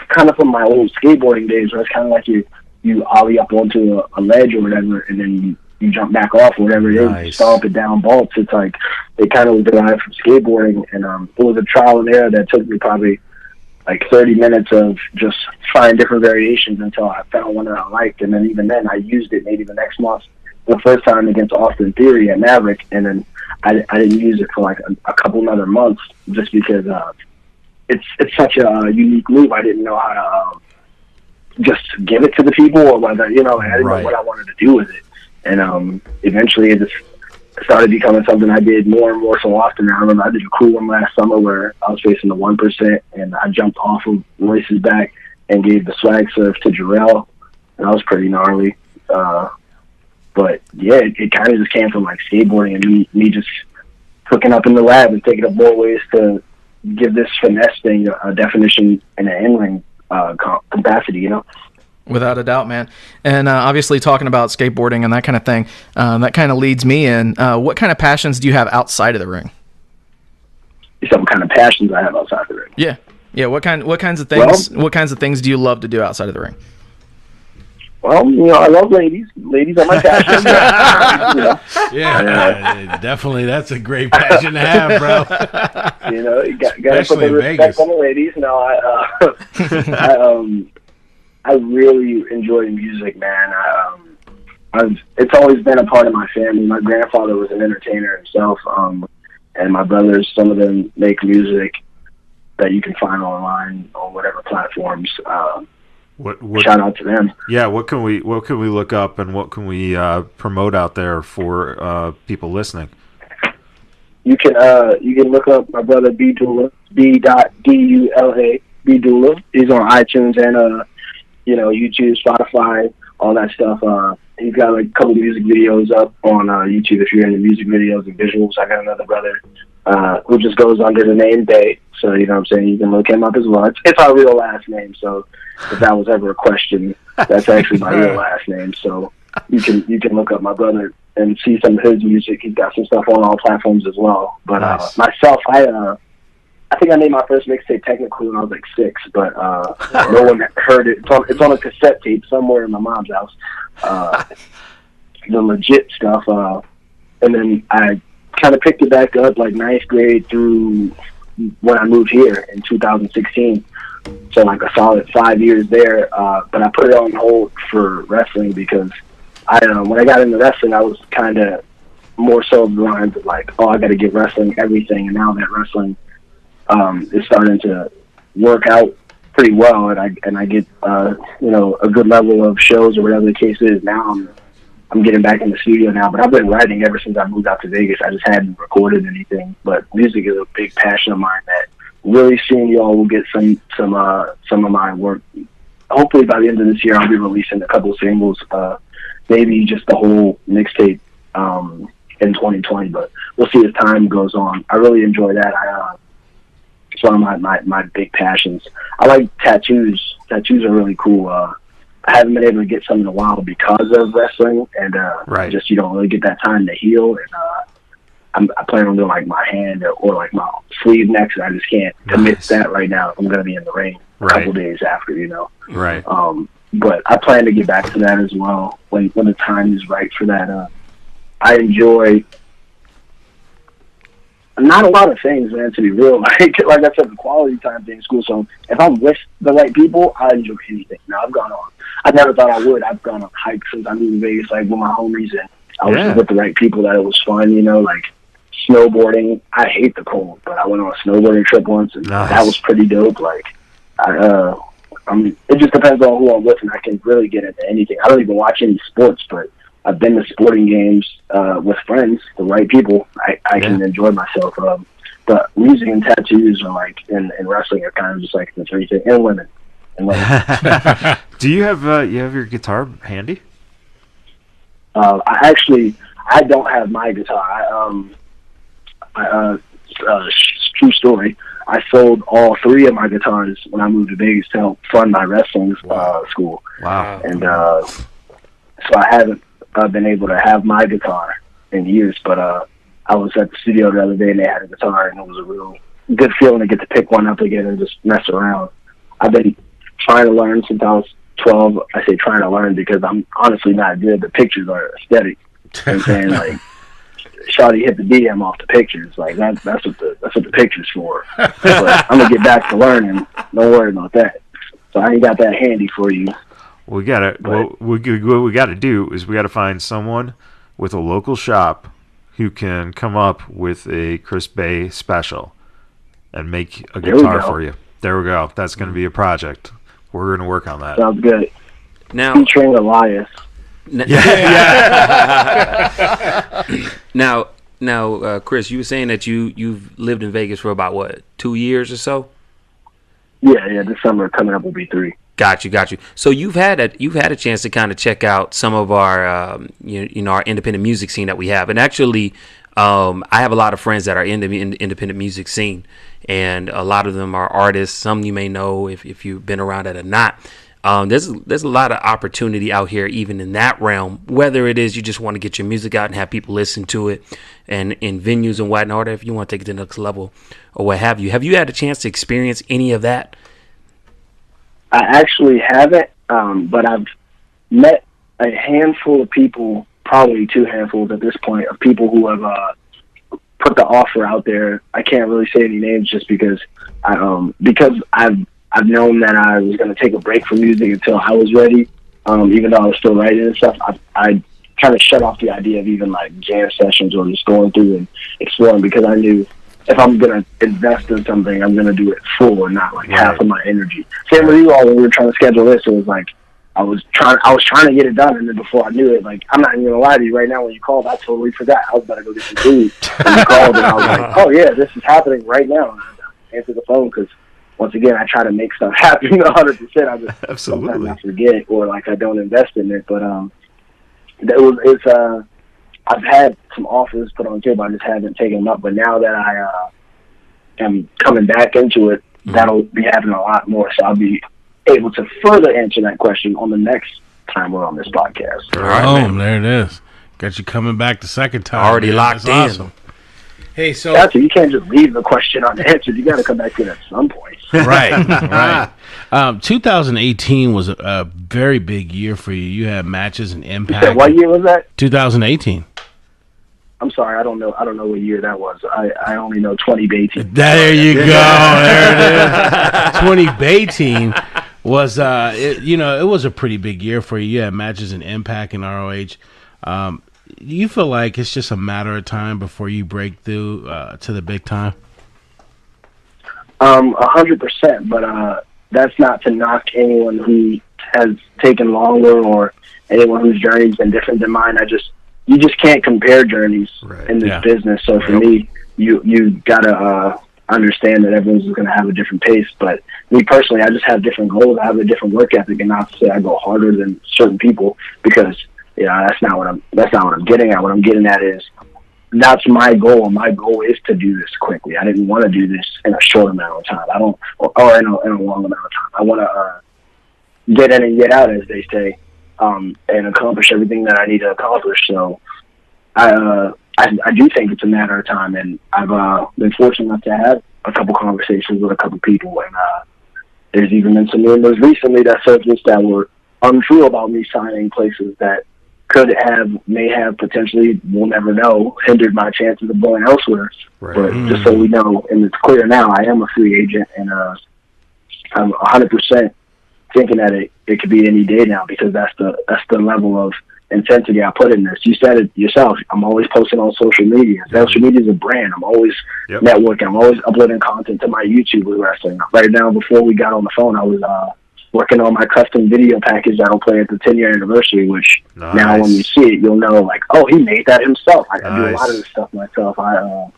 kind of from my old skateboarding days, where it's kind of like you ollie up onto a ledge or whatever, and then you jump back off or whatever it is, you stomp it down bolts. It's like it kind of was derived from skateboarding, and it was a trial and error that took me probably like 30 minutes of just trying different variations until I found one that I liked. And then even then I used it maybe the next month, the first time against Austin Theory at Maverick. And then I didn't use it for like a couple other months just because it's such a unique move. I didn't know how to just give it to the people or whether, I didn't know what I wanted to do with it. And eventually it just started becoming something I did more and more so often. I remember I did a cool one last summer where I was facing the 1% and I jumped off of Royce's back and gave the swag surf to Jarrell. And that was pretty gnarly. But yeah, it kind of just came from like skateboarding and me just cooking up in the lab and thinking of more ways to give this finesse thing a definition in an in-ring capacity, Without a doubt, man. And obviously talking about skateboarding and that kind of thing, that kind of leads me in. What kind of passions do you have outside of the ring? Some kind of passions I have outside of the ring. Yeah. Yeah. What kinds of things? What kinds of things do you love to do outside of the ring? Well, I love ladies. Ladies are my passion. Yeah, definitely. That's a great passion to have, bro. You got to put the respect on the ladies. I really enjoy music, man. It's always been a part of my family. My grandfather was an entertainer himself, and my brothers, some of them make music that you can find online on whatever platforms. What shout out to them. Yeah, what can we look up and what can we promote out there for people listening? You can look up my brother B Dula, B.D.U.L.A. B Dula. He's on iTunes and YouTube, Spotify, all that stuff. He's got like a couple music videos up on YouTube if you're into music videos and visuals. I got another brother who just goes under the name Bay. So, you know what I'm saying? You can look him up as well. It's our real last name, so if that was ever a question, that's actually my real last name. So you can look up my brother and see some of his music. He's got some stuff on all platforms as well. But myself, I think I made my first mixtape technically when I was like 6, but no one heard it. It's on a cassette tape somewhere in my mom's house. The legit stuff. And then I kind of picked it back up like 9th grade through when I moved here in 2016. So like a solid 5 years there. But I put it on hold for wrestling because when I got into wrestling, I was kind of more so the lines of like, I got to give wrestling everything. And now that wrestling is starting to work out pretty well, and I get a good level of shows or whatever the case is. Now I'm getting back in the studio now, but I've been writing ever since I moved out to Vegas. I just hadn't recorded anything, but music is a big passion of mine. That really soon y'all will get some of my work. Hopefully by the end of this year, I'll be releasing a couple of singles, maybe just the whole mixtape in 2020. But we'll see as time goes on. I really enjoy that. It's one of my big passions. I like tattoos. Tattoos are really cool. I haven't been able to get some in a while because of wrestling, and just you don't really get that time to heal. And I plan on doing like my hand or like my sleeve next, and I just can't commit to that right now. I'm going to be in the ring a couple days after, Right. But I plan to get back to that as well when the time is right for that. I enjoy not a lot of things, man, to be real. Like I said, the quality time thing is cool. So if I'm with the right people, I enjoy anything. Now I never thought I would. I've gone on hikes since I moved to Vegas, like with my homies, and I was just with the right people that it was fun, like snowboarding. I hate the cold, but I went on a snowboarding trip once, and that was pretty dope. Like, it just depends on who I'm with, and I can really get into anything. I don't even watch any sports, but I've been to sporting games with friends, the right people. I can enjoy myself. But music and tattoos are like, and wrestling are kind of just like the three things, and women. Do you have your guitar handy? I don't have my guitar. True story. I sold all three of my guitars when I moved to Vegas to help fund my wrestling school. Wow. And so I haven't been able to have my guitar in years, but I was at the studio the other day and they had a guitar, and it was a real good feeling to get to pick one up again and just mess around. I've been trying to learn since I was 12. I say trying to learn because I'm honestly not good. The pictures are aesthetic. You know what I'm saying? Like, Shawty hit the DM off the pictures. Like that's what the picture's for. But I'm gonna get back to learning. Don't worry about that. So I ain't got that handy for you. What we gotta do is we gotta find someone with a local shop who can come up with a Chris Bay special and make a guitar for you. There we go. That's gonna be a project. We're gonna work on that. Sounds good. Now, featuring Elias. Now, Chris, you were saying that you've lived in Vegas for about what, 2 years or so? Yeah. This summer coming up will be 3. Got you. So you've had a chance to kind of check out some of our our independent music scene that we have, and actually, I have a lot of friends that are in the independent music scene, and a lot of them are artists. Some you may know if you've been around it or not. There's a lot of opportunity out here, even in that realm, whether it is you just want to get your music out and have people listen to it, and in venues and whatnot, or if you want to take it to the next level or what have you. Have you had a chance to experience any of that? I actually haven't, but I've met a handful of people, probably 2 handfuls at this point, of people who have put the offer out there. I can't really say any names just because I've known that I was going to take a break from music until I was ready, even though I was still writing and stuff. I kind of shut off the idea of even like jam sessions or just going through and exploring, because I knew if I'm going to invest in something, I'm going to do it full and not like half of my energy. Same with you all when we were trying to schedule this. It was like I was trying to get it done, and then before I knew it, like, I'm not even going to lie to you right now, when you called, I totally forgot. I was about to go get some food. And you called, and I was like, oh yeah, this is happening right now. And I answered the phone because, once again, I try to make stuff happen 100%. I just Absolutely. Sometimes I forget, or like I don't invest in it. But I've had some offers put on the table. I just haven't taken them up. But now that I am coming back into it, that'll be happening a lot more. So I'll be able to further answer that question on the next time we're on this podcast. All right, there it is. Got you coming back the second time. Already locked That's in. Awesome. Hey, so You can't just leave the question unanswered. You got to come back to it at some point. right. 2018 was a very big year for you. You had matches and Impact. You said what year was that? 2018. I'm sorry, I don't know what year that was. I only know 2018. There you go. There it is. 2018 was it was a pretty big year for you. You had matches in Impact and ROH. You feel like it's just a matter of time before you break through to the big time? 100%. But that's not to knock anyone who has taken longer or anyone whose journey's been different than mine. You just can't compare journeys in this business. So for me, you gotta understand that everyone's going to have a different pace. But me personally, I just have different goals. I have a different work ethic, and not to say I go harder than certain people, because that's not what I'm getting at. What I'm getting at is that's my goal. My goal is to do this quickly. I didn't want to do this in a short amount of time. Or in a long amount of time. I want to get in and get out, as they say, and accomplish everything that I need to accomplish. So I do think it's a matter of time, and I've been fortunate enough to have a couple conversations with a couple people, and there's even been some rumors recently that surfaced that were untrue about me signing places that may have potentially, we'll never know, hindered my chances of going elsewhere. Right. But just so we know, and it's clear now, I am a free agent, and I'm 100% thinking that it could be any day now, because that's the level of intensity I put in this. You said it yourself. I'm always posting on social media. Social media is a brand. I'm always networking. I'm always uploading content to my YouTube with wrestling. Right now, before we got on the phone, I was working on my custom video package that'll play at the 10-year anniversary, which now when you see it, you'll know, like, oh, he made that himself. I do a lot of this stuff myself. I'm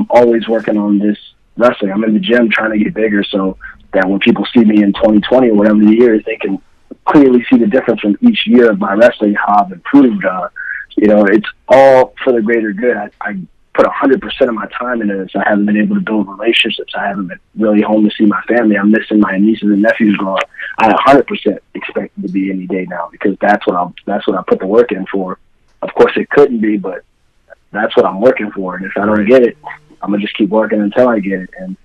always working on this wrestling. I'm in the gym trying to get bigger, so that when people see me in 2020 or whatever the year is, they can clearly see the difference from each year of my wrestling, how I've improved. It's all for the greater good. I put 100% of my time into this. I haven't been able to build relationships. I haven't been really home to see my family. I'm missing my nieces and nephews growing up. I 100% expect it to be any day now, because that's what I put the work in for. Of course, it couldn't be, but that's what I'm working for. And if I don't get it, I'm gonna just keep working until I get it. And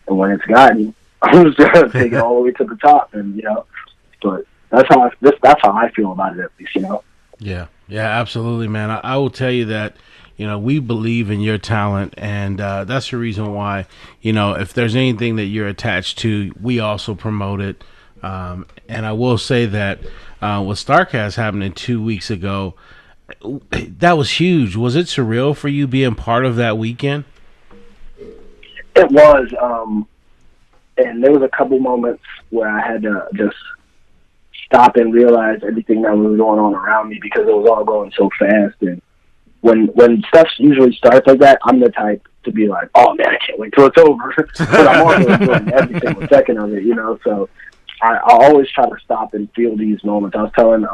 when it's gotten, I'm just gonna take it all the way to the top. And but that's how I feel about it, at least. Yeah, absolutely, man. I will tell you that, we believe in your talent, and that's the reason why, if there's anything that you're attached to, we also promote it. And I will say that what StarCast happened 2 weeks ago, that was huge. Was it surreal for you being part of that weekend? It was, and there was a couple moments where I had to just stop and realize everything that was going on around me, because it was all going so fast. And when stuff usually starts like that, I'm the type to be like, oh man, I can't wait till it's over. But I'm also enjoying every single second of it, So I always try to stop and feel these moments. I was telling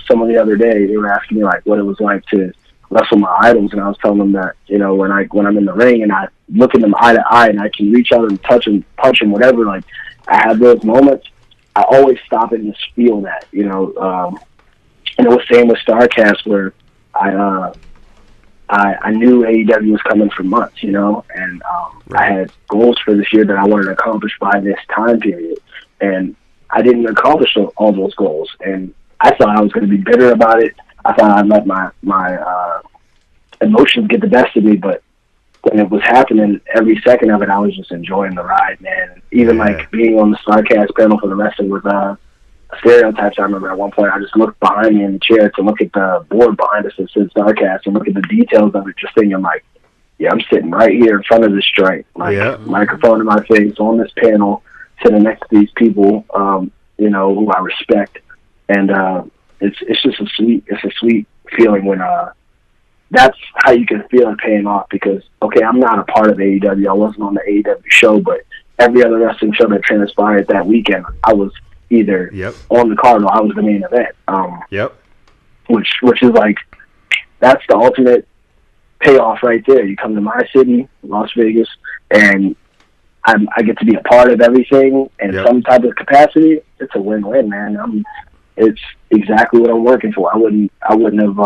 someone the other day, they were asking me like what it was like to wrestle my idols, and I was telling them that, when I'm in the ring and I look at them eye to eye and I can reach out and touch and punch them, whatever, like I have those moments. I always stop and just feel that, and it was same with StarCast, where I knew AEW was coming for months, and I had goals for this year that I wanted to accomplish by this time period, and I didn't accomplish all those goals, and I thought I was going to be bitter about it. I thought I'd let my emotions get the best of me, but when it was happening, every second of it, I was just enjoying the ride, man. And even like being on the StarCast panel for the wrestling with stereotypes. I remember at one point I just looked behind me in the chair to look at the board behind us that said StarCast and look at the details of it, just thinking like, yeah, I'm sitting right here in front of this joint, microphone in my face on this panel, sitting next to these people, who I respect, and it's just a sweet feeling when that's how you can feel it paying off, because okay, I'm not a part of AEW. I wasn't on the AEW show, but every other wrestling show that transpired that weekend, I was either on the card or I was the main event. Which is like, that's the ultimate payoff right there. You come to my city, Las Vegas, and I get to be a part of everything in some type of capacity. It's a win-win, man. It's exactly what I'm working for. I wouldn't have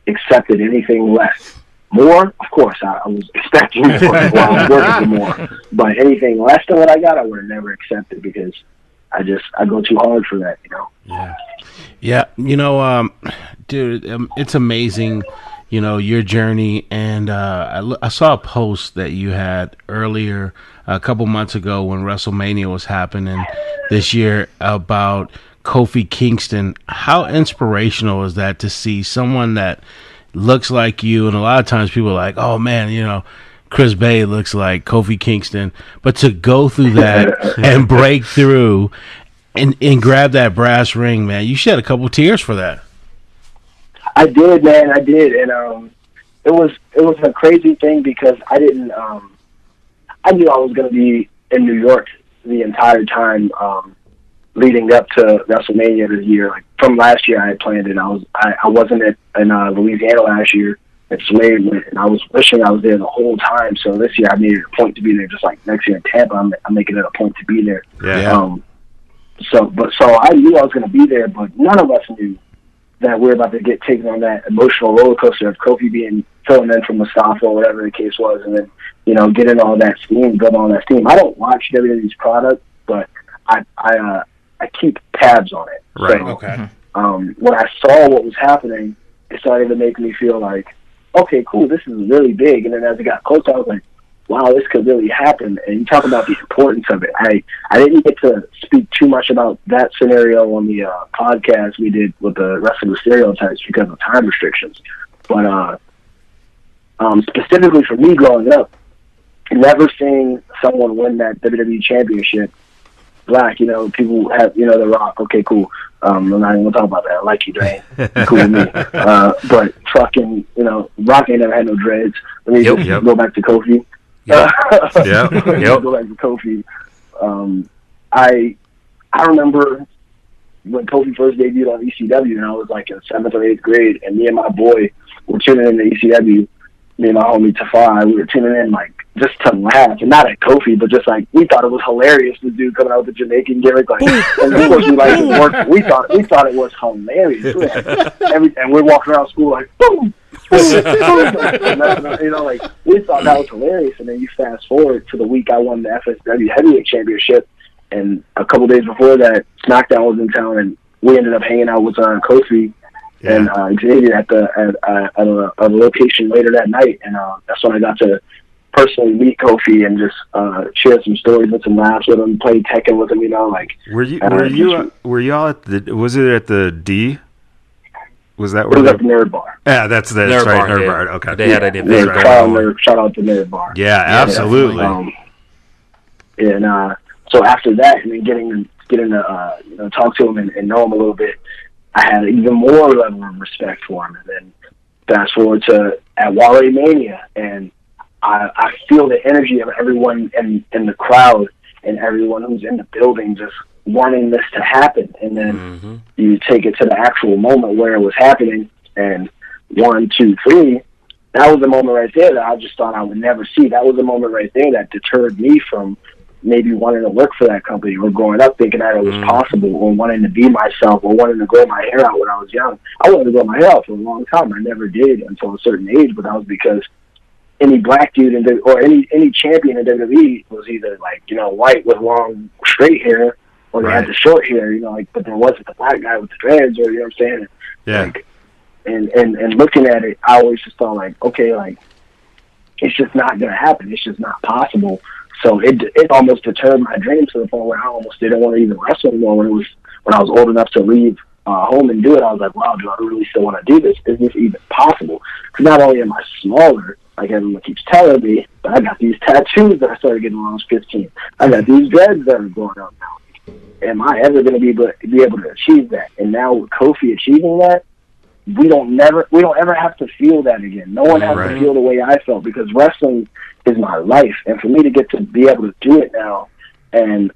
accepted anything less. More, of course, I was expecting more while I was working for more. But anything less than what I got, I would have never accepted, because I go too hard for that, Yeah, dude, it's amazing, your journey. And I saw a post that you had earlier a couple months ago when WrestleMania was happening this year about Kofi Kingston. How inspirational is that to see someone that looks like you? And a lot of times people are like, oh man, Chris Bay looks like Kofi Kingston. But to go through that and break through and grab that brass ring, man, you shed a couple tears for that. I did, man. I did, and it was a crazy thing because I didn't. I knew I was going to be in New York the entire time leading up to WrestleMania this year. Like from last year, I had planned it. I wasn't in Louisiana last year. It's late, and I was wishing I was there the whole time. So this year, I made it a point to be there. Just like next year in Tampa, I'm making it a point to be there. Yeah. So I knew I was going to be there, but none of us knew that we're about to get taken on that emotional roller coaster of Kofi filling in from Mustafa or whatever the case was, and then getting all that steam, building all that steam. I don't watch WWE's product, but I keep tabs on it. Right. So, Okay. When I saw what was happening, it started to make me feel like, okay, cool, this is really big. And then as it got closer, I was like, wow, this could really happen. And you talk about the importance of it. I didn't get to speak too much about that scenario on the podcast we did with the Wrestling with Stereotypes because of time restrictions. But specifically for me growing up, never seeing someone win that WWE Championship, black, people have, The Rock, okay, cool. I'm not even going to talk about that. I like you, Dwayne. You're cool with me. But fucking, Rock ain't never had no dreads. Let me just go back to Kofi. Yep. Go back to Kofi. I remember when Kofi first debuted on ECW, and I was like in 7th or 8th grade, and me and my boy were tuning in to ECW. Me and my homie Tafai, we were tuning in like just to laugh, and not at Kofi, but just like we thought it was hilarious. The dude coming out with the Jamaican gimmick, like, and of course we like it worked. We thought it was hilarious. And we're walking around school like boom. Like we thought that was hilarious, and then you fast forward to the week I won the FSW Heavyweight Championship, and a couple days before that, SmackDown was in town, and we ended up hanging out with Kofi and Xavier at a location later that night, and that's when I got to personally meet Kofi and just share some stories and some laughs with him, play Tekken with him. Were you all at the? Was it at the D? Was that where? It was at the Nerd Bar. Yeah, that's right. Nerd Bar. Okay. They had an event. Shout out to Nerd Bar. Yeah, absolutely. So after that, and then getting to talk to him and know him a little bit, I had even more level of respect for him. And then fast forward to at Wale Mania, and I feel the energy of everyone in the crowd and everyone who's in the building just wanting this to happen. And then you take it to the actual moment where it was happening, and 1, 2, 3, that was the moment right there that I just thought I would never see. That was the moment right there that deterred me from maybe wanting to work for that company, or growing up thinking that it was possible, or wanting to be myself, or wanting to grow my hair out when I was young. I wanted to grow my hair out for a long time. I never did until a certain age, but that was because any black dude or any champion in WWE was either white with long straight hair, or they had the short hair, but there wasn't the black guy with the dreads, or what I'm saying? Yeah. And looking at it, I always just thought okay, it's just not gonna happen. It's just not possible. So it almost deterred my dreams to the point where I almost didn't want to even wrestle anymore. When I was old enough to leave home and do it, I was like, wow, do I really still want to do this? Is this even possible? Because not only am I smaller, like everyone keeps telling me, but I got these tattoos that I started getting when I was 15. I got these dreads that are going up now. Am I ever going to be able to achieve that? And now with Kofi achieving that, we don't ever have to feel that again. No one has to feel the way I felt, because wrestling is my life, and for me to get to be able to do it now and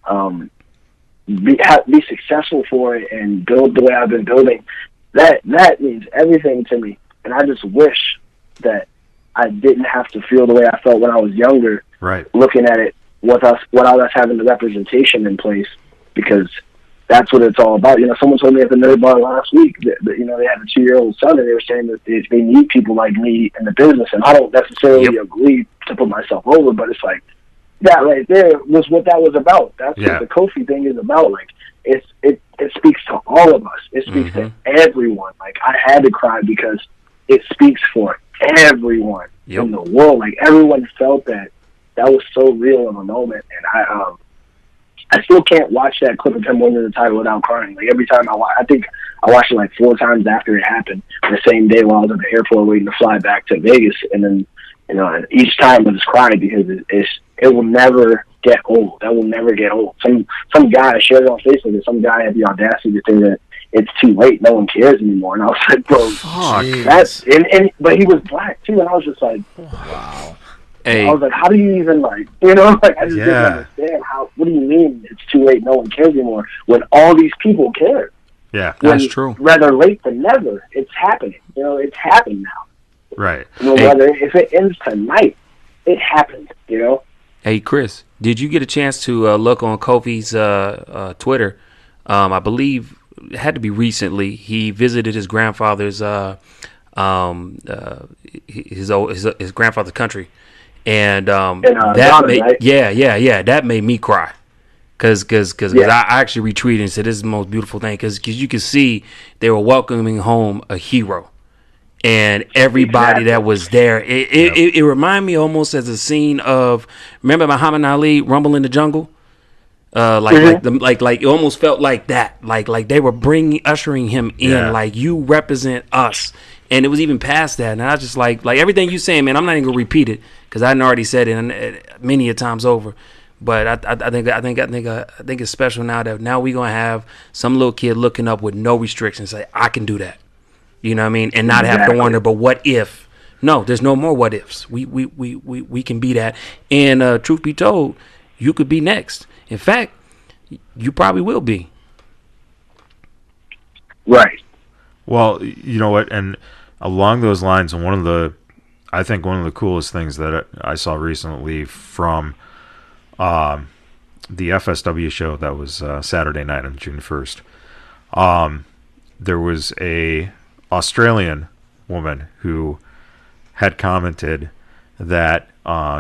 be successful for it and build the way I've been building, that means everything to me. And I just wish that I didn't have to feel the way I felt when I was younger, looking at it without us having the representation in place, because that's what it's all about. Someone told me at the Nerd Bar last week that they had a 2-year-old son, and they were saying that they need people like me in the business. And I don't necessarily agree to put myself over, but it's like that right there was what that was about. That's what the Kofi thing is about. It speaks to all of us. It speaks to everyone. I had to cry because it speaks for everyone in the world. Everyone felt that. That was so real of a moment, and I still can't watch that clip of him winning the title without crying. Every time I watch, I think I watched it 4 times after it happened, the same day while I was at the airport waiting to fly back to Vegas, and then You know, and each time I just cried because it will never get old. That will never get old. Some guy shared it on Facebook, and some guy had the audacity to think that it's too late. No one cares anymore. And I was like, bro, that's but he was black too, and I was just like, wow. Hey. I was like, how do you even I just didn't understand what do you mean it's too late, no one cares anymore, when all these people care. Yeah, that's true. Rather late than never, it's happening. You know, it's happened now. Right. You know, whether if it ends tonight, it happened, you know? Hey, Chris, did you get a chance to look on Kofi's Twitter? I believe it had to be recently. He visited his grandfather's his grandfather's country. And that made, right? That made me cry. Cause I actually retweeted and said this is the most beautiful thing, cause you could see they were welcoming home a hero, and everybody that was there. It reminded me almost as a scene of, remember Muhammad Ali, Rumble in the Jungle. Like it almost felt like that. Like they were ushering him in. Like, you represent us. And it was even past that, and I was just like everything you saying, man. I'm not even gonna repeat it because I hadn't already said it many a times over. But I think it's special now that we gonna have some little kid looking up with no restrictions, say I can do that, you know what I mean, and not have to wonder. But what if? No, there's no more what ifs. We can be that. And truth be told, you could be next. In fact, you probably will be. Right. Well, you know what, and along those lines, and I think one of the coolest things that I saw recently from the FSW show that was Saturday night on June 1st, there was a Australian woman who had commented that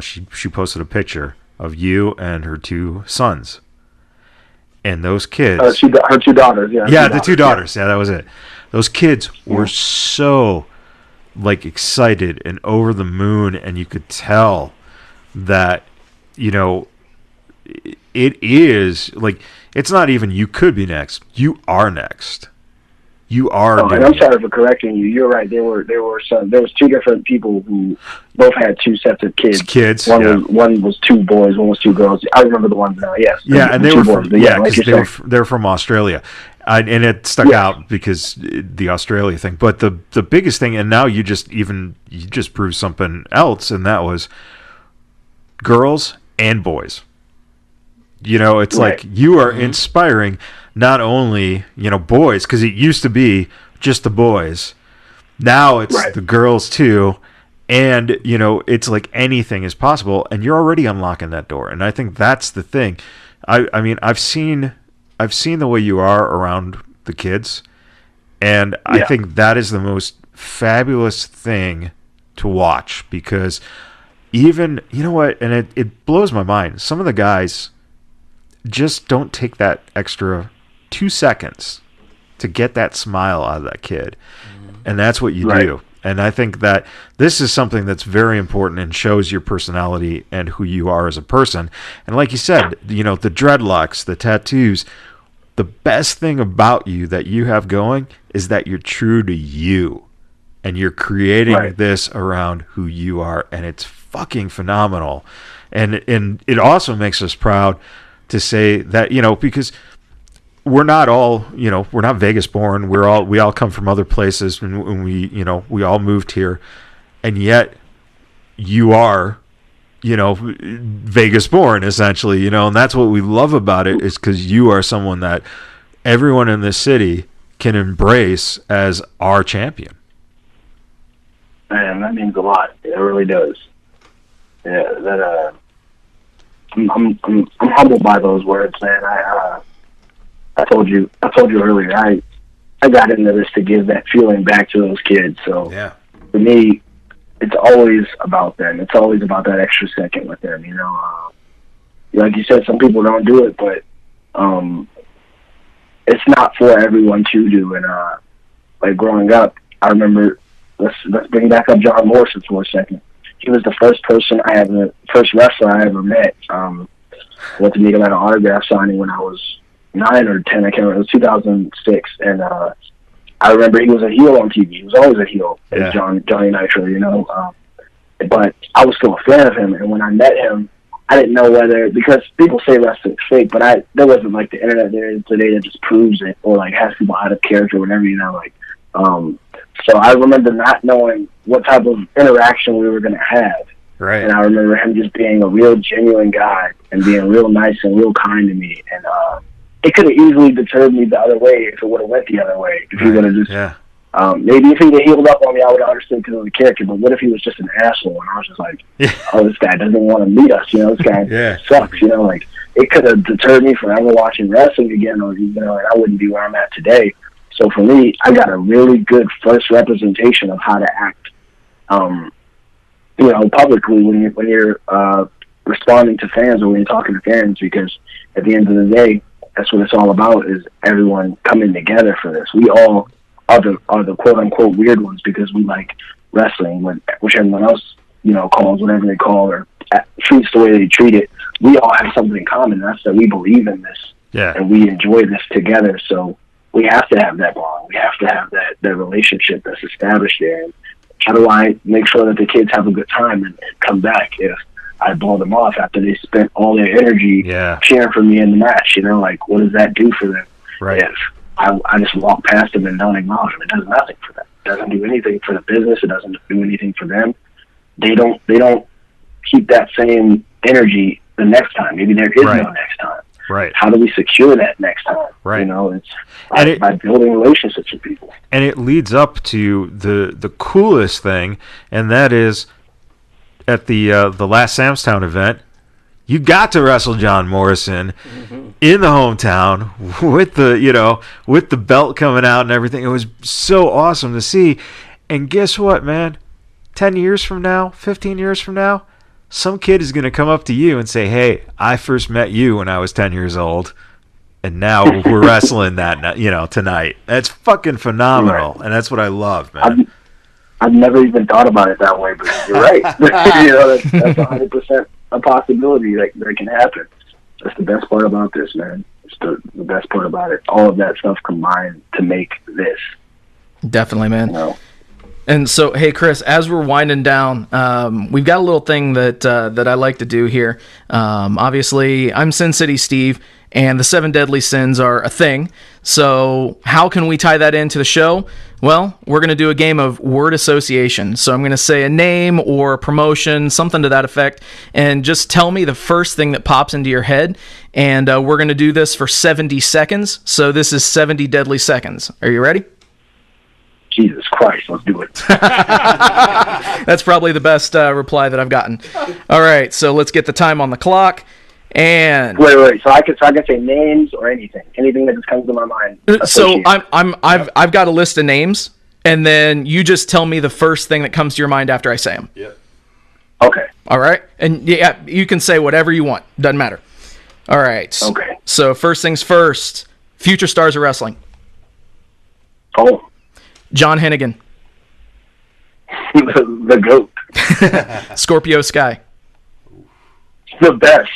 she posted a picture of you and her two sons, and those kids, her two daughters, the two daughters, that was it. Those kids were so excited and over the moon, and you could tell that, you know, it is it's not even you could be next. You are next. You are. And I'm sorry for correcting you. You're right. There was two different people who both had two sets of kids. One was two boys. One was two girls. I remember the ones now. Yes. Yeah, and they were they're from Australia. And it stuck out because the Australia thing. But the biggest thing, and now you just proved something else, and that was girls and boys. You know, it's like you are inspiring not only, boys, because it used to be just the boys. Now it's the girls too. And, it's like anything is possible, and you're already unlocking that door. And I think that's the thing. I mean, I've seen the way you are around the kids, and I think that is the most fabulous thing to watch, because even, you know what, and it blows my mind, some of the guys just don't take that extra 2 seconds to get that smile out of that kid, and that's what you do. And I think that this is something that's very important and shows your personality and who you are as a person. And like you said, the dreadlocks, the tattoos, the best thing about you that you have going is that you're true to you, and you're creating this around who you are, and it's fucking phenomenal. And it also makes us proud to say that, because we're not all, we're not Vegas born. We all come from other places, and we all moved here, and yet you are, Vegas born essentially, and that's what we love about it, is because you are someone that everyone in this city can embrace as our champion. Man, that means a lot. It really does. Yeah, that I'm humbled by those words, man. I told you earlier, I got into this to give that feeling back to those kids. So for me, it's always about them. It's always about that extra second with them. Like you said, some people don't do it, but it's not for everyone to do. And like growing up, I remember. Let's bring back up John Morrison for a second. He was the first wrestler I ever met. Went to meet him at an autograph signing when I was 9 or 10. I can't remember. It was 2006, and I remember he was a heel on TV. He was always a heel, as Johnny Nitro, but I was still a fan of him. And when I met him, I didn't know whether, because people say wrestling's fake, but there wasn't like the internet there today that just proves it or like has people out of character or whatever, like. So I remember not knowing what type of interaction we were going to have. Right. And I remember him just being a real genuine guy and being real nice and real kind to me. And it could have easily deterred me the other way if it would have went the other way. If he would have just, maybe if he'd have healed up on me, I would have understood because of the character. But what if he was just an asshole? And I was just like, oh, this guy doesn't want to meet us. This guy sucks. Like, it could have deterred me from ever watching wrestling again, or and I wouldn't be where I'm at today. So for me, I got a really good first representation of how to act, publicly when you're responding to fans or when you're talking to fans, because at the end of the day, that's what it's all about, is everyone coming together for this. We all are the quote unquote weird ones because we like wrestling, which everyone else, calls whatever they call or treats the way they treat it. We all have something in common, and that's that we believe in this and we enjoy this together. So we have to have that bond. We have to have that relationship that's established there. And how do I make sure that the kids have a good time and come back if I blow them off after they spent all their energy cheering for me in the match? Like, what does that do for them? Right. If I just walk past them and don't acknowledge them, it does nothing for them. It doesn't do anything for the business. It doesn't do anything for them. They don't keep that same energy the next time. Maybe there is no next time. Right. How do we secure that next time? Right. It's by building relationships with people. And it leads up to the coolest thing, and that is at the last Samstown event, you got to wrestle John Morrison in the hometown with the belt coming out and everything. It was so awesome to see. And guess what, man? 10 years from now, 15 years from now, some kid is going to come up to you and say, hey, I first met you when I was 10 years old, and now we're wrestling that, tonight. That's fucking phenomenal, and that's what I love, man. I've never even thought about it that way, but you're right. That's 100% a possibility that can happen. That's the best part about this, man. It's the best part about it. All of that stuff combined to make this. Definitely, man. And so, hey, Chris, as we're winding down, we've got a little thing that I like to do here. Obviously, I'm Sin City Steve, and the 7 deadly sins are a thing. So how can we tie that into the show? Well, we're going to do a game of word association. So I'm going to say a name or a promotion, something to that effect, and just tell me the first thing that pops into your head. And we're going to do this for 70 seconds. So this is 70 deadly seconds. Are you ready? Jesus Christ, let's do it. That's probably the best reply that I've gotten. All right, so let's get the time on the clock. And wait. So I can say names or anything that just comes to my mind. So I've got a list of names, and then you just tell me the first thing that comes to your mind after I say them. Yep. Okay. All right, and you can say whatever you want. Doesn't matter. All right. Okay. So first things first. Future stars of wrestling. Oh. John Hennigan. The GOAT. Scorpio Sky. The best.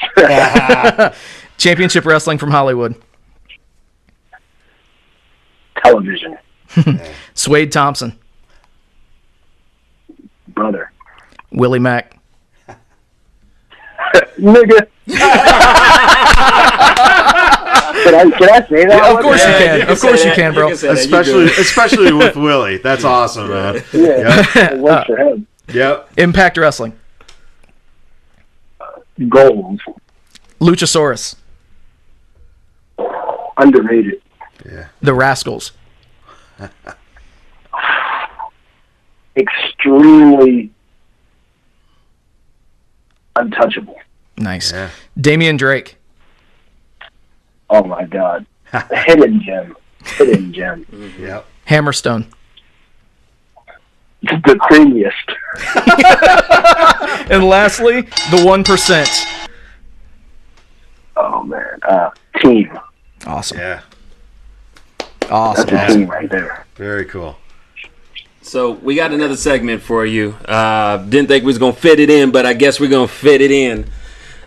Championship Wrestling from Hollywood. Television. Swade Thompson. Brother. Willie Mack. Nigga. Can I say that? Yeah, of course you can. Of course you can, bro. Especially with Willie. That's awesome, man. Yeah. It works for him. Yep. Impact Wrestling. Gold. Luchasaurus. Underrated. Yeah. The Rascals. Extremely untouchable. Nice. Yeah. Damian Drake. Oh my God. Hidden gem. Yep. Hammerstone. The creamiest. And lastly, the 1%. Oh man. Team. Awesome. Yeah. Awesome. That's a team right there. Very cool. So we got another segment for you. Didn't think we was gonna fit it in, but I guess we're gonna fit it in.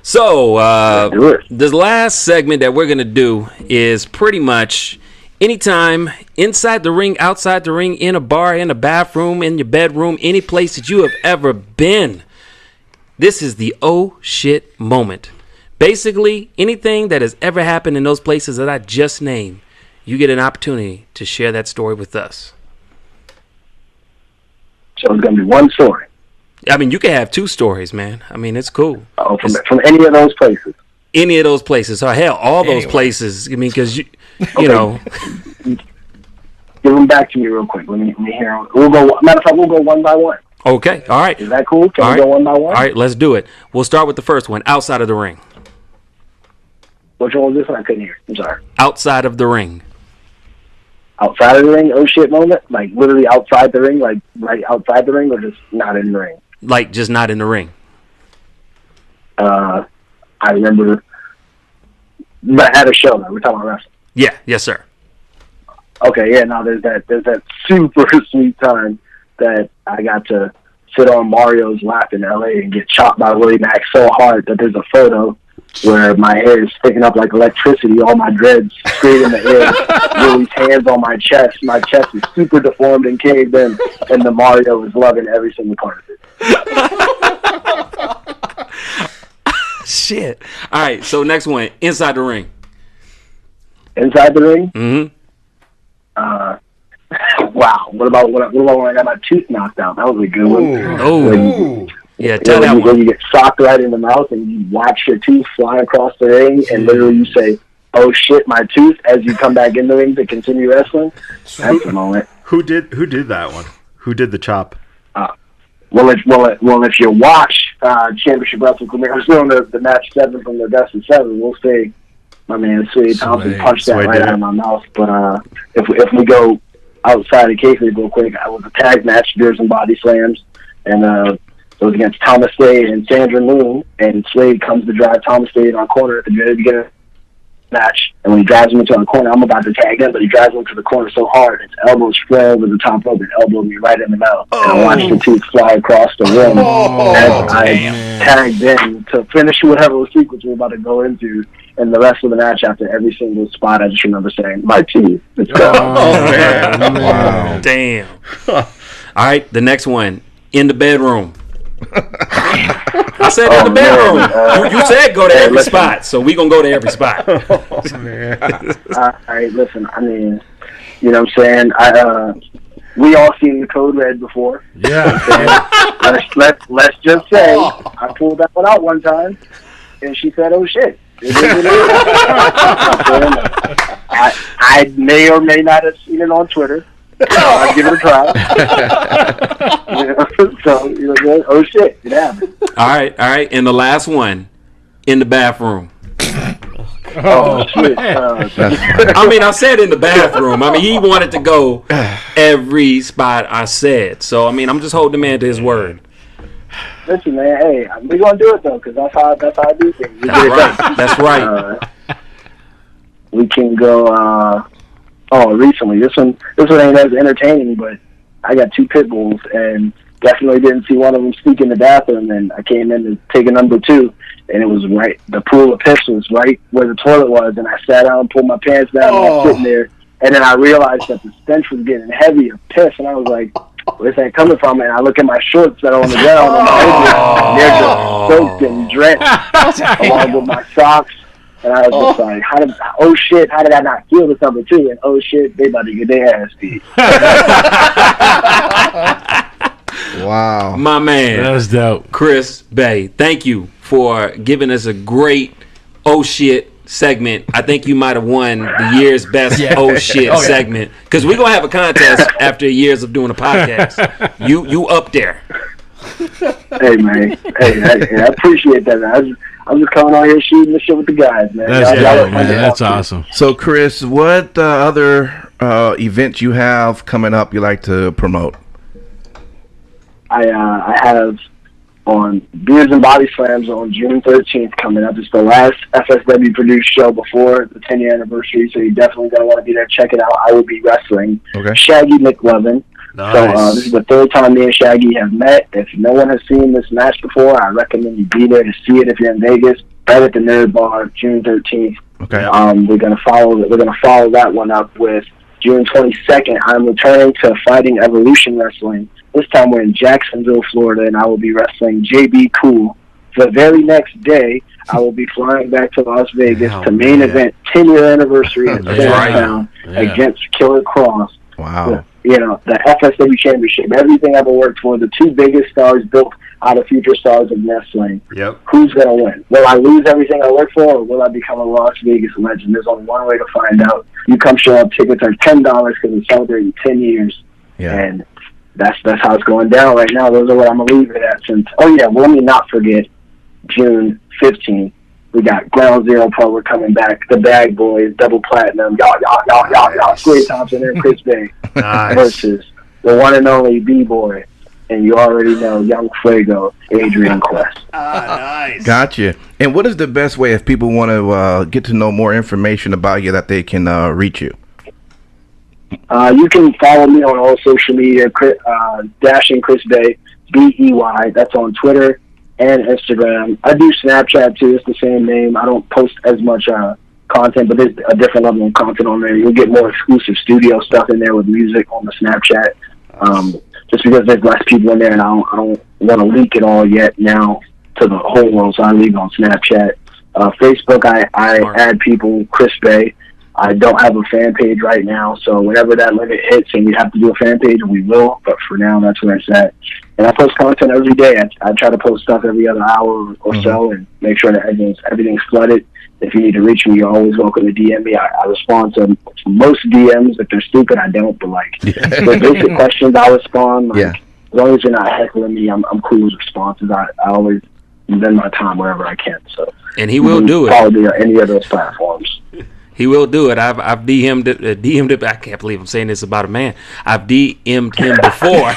So this last segment that we're gonna do is pretty much anytime inside the ring, outside the ring, in a bar, in a bathroom, in your bedroom, any place that you have ever been. This is the oh shit moment. Basically, anything that has ever happened in those places that I just named, you get an opportunity to share that story with us. So it's going to be one story. I mean, you can have 2 stories, man. I mean, it's cool. Oh, from any of those places. Any of those places. Or hell, all those places. I mean, because, you know. Give them back to me real quick. Let me hear them. Matter of fact, we'll go one by one. Okay, all right. Is that cool? Can we go one by one? All right, let's do it. We'll start with the first one, outside of the ring. Which one was this one? I couldn't hear. I'm sorry. Outside of the ring. Outside of the ring? Oh, shit moment? Like, literally outside the ring? Like, right outside the ring or just not in the ring? Like, just not in the ring. I remember at a show. Like, we're talking about wrestling. Yeah, yes, sir. Okay, yeah, no, there's that super sweet time that I got to sit on Mario's lap in LA and get chopped by Willie Mack so hard that there's a photo where my hair is sticking up like electricity, all my dreads straight in the air, Willie's hands on my chest. My chest is super deformed and caved in, and the Mario is loving every single part of it. Shit. All right, so next one, inside the ring. Inside the ring? Mm-hmm. Wow. What about when I got my tooth knocked out? That was a good one. Oh. Yeah, tell that one. When you get socked right in the mouth and you watch your tooth fly across the ring and literally you say, oh shit, my tooth, as you come back in the ring to continue wrestling. That's the moment. Who did that one? Who did the chop? Well, if you watch Championship Wrestling, I was doing the match 7 from the best of 7. We'll say my man Sway Thompson punched that right out of my mouth. But if we go outside of kayfabe real quick, I was a tag match, Beers and Body Slams, and it was against Thomas Day and Sandra Moon, and Slade comes to drive Thomas Day in our corner at the very beginning of the match, and when he drives him into the corner, I'm about to tag him, but he drives him to the corner so hard, his elbows spread over the top rope and elbowed me right in the mouth, and I watched the tooth fly across the ring as I tagged in to finish whatever sequence we were about to go into, and the rest of the match, after every single spot, I just remember saying, my teeth, it's gone. Wow. Damn. All right, the next one, in the bedroom. I said in the bedroom. You said go to every spot, so we gonna go to every spot. All right, listen. I mean, you know what I'm saying. We all seen the Code Red before. Yeah. Let's just say I pulled that one out one time, and she said, "Oh shit." It is what it is. I may or may not have seen it on Twitter. I'll give it a try. So, you know, oh shit, it happened. All right. And the last one, in the bathroom. Oh shit. I mean, I said in the bathroom. I mean, he wanted to go every spot I said. So, I mean, I'm just holding the man to his word. Listen, man, hey, we're going to do it, though, because that's how I do things. That's right. We can go, recently. This one ain't as entertaining, but I got 2 pit bulls, and definitely didn't see one of them speak in the bathroom, and I came in to take a number 2, and it was right, the pool of piss was right where the toilet was, and I sat down, pulled my pants down, and I was sitting there, and then I realized that the stench was getting heavy of piss, and I was like, where's that coming from? And I look at my shorts that are on the ground, and they're just soaked and drenched, along with my socks. And I was just like, how did I not feel this number 2? And oh shit, they about to get their ass beat. Wow. My man. That's dope. Chris Bay, thank you for giving us a great oh shit segment. I think you might have won the year's best oh shit segment, because we're gonna have a contest after years of doing a podcast. You up there. Hey man, I appreciate that, man. I'm just coming out here shooting the shit with the guys, man. That's dope, man. That's awesome. So Chris, what other events you have coming up you like to promote? I have on Beers and Body Slams on June 13th coming up. It's the last FSW produced show before the 10-year anniversary, so you're definitely going to want to be there. Check it out. I will be wrestling Shaggy McLovin. Nice. So this is the 3rd time me and Shaggy have met. If no one has seen this match before, I recommend you be there to see it if you're in Vegas. Right at the Nerd Bar, June 13th. Okay. We're gonna follow that one up with June 22nd. I'm returning to Fighting Evolution Wrestling. This time we're in Jacksonville, Florida, and I will be wrestling JB Cool the very next day, I will be flying back to Las Vegas to main man. event 10-year anniversary at That's Downtown against Killer Cross. Wow. You know, the FSW Championship, everything I've worked for, the two biggest stars built out of future stars of wrestling. Yep. Who's going to win? Will I lose everything I worked for, or will I become a Las Vegas legend? There's only one way to find out. You come show up, tickets are $10 because we're celebrating 10 years. Yeah. And that's how it's going down right now. Those are what I'm going to leave it at. Since, well, let me not forget, June 15th, we got Ground Zero Pro. We're coming back. The BadBoyz, Double Platinum, y'all, Squid Thompson and Chris Bay versus the one and only B-Boy. And you already know Young Fuego, Adrian Quest. Nice. Gotcha. And what is the best way if people want to get to know more information about you that they can reach you? You can follow me on all social media, Dashing Chris Bay, BEY. That's on Twitter and Instagram. I do Snapchat too. It's the same name. I don't post as much content, but there's a different level of content on there. You'll get more exclusive studio stuff in there with music on the Snapchat. Just because there's less people in there, and I don't want to leak it all yet now to the whole world, so I leave it on Snapchat. Facebook, I add people, Chris Bay. I don't have a fan page right now, so whenever that limit hits and we have to do a fan page, we will, but for now, that's where it's at. And I post content every day. I try to post stuff every other hour or so and make sure that everything's flooded. If you need to reach me, you're always welcome to DM me. I respond to most DMs. If they're stupid, I don't, but the basic questions, I respond. As long as you're not heckling me, I'm cool with responses. I always spend my time wherever I can. So, and he will do it. Follow me on any of those platforms. He will do it. I've DM'd it. I can't believe I'm saying this about a man. I've DM'd him before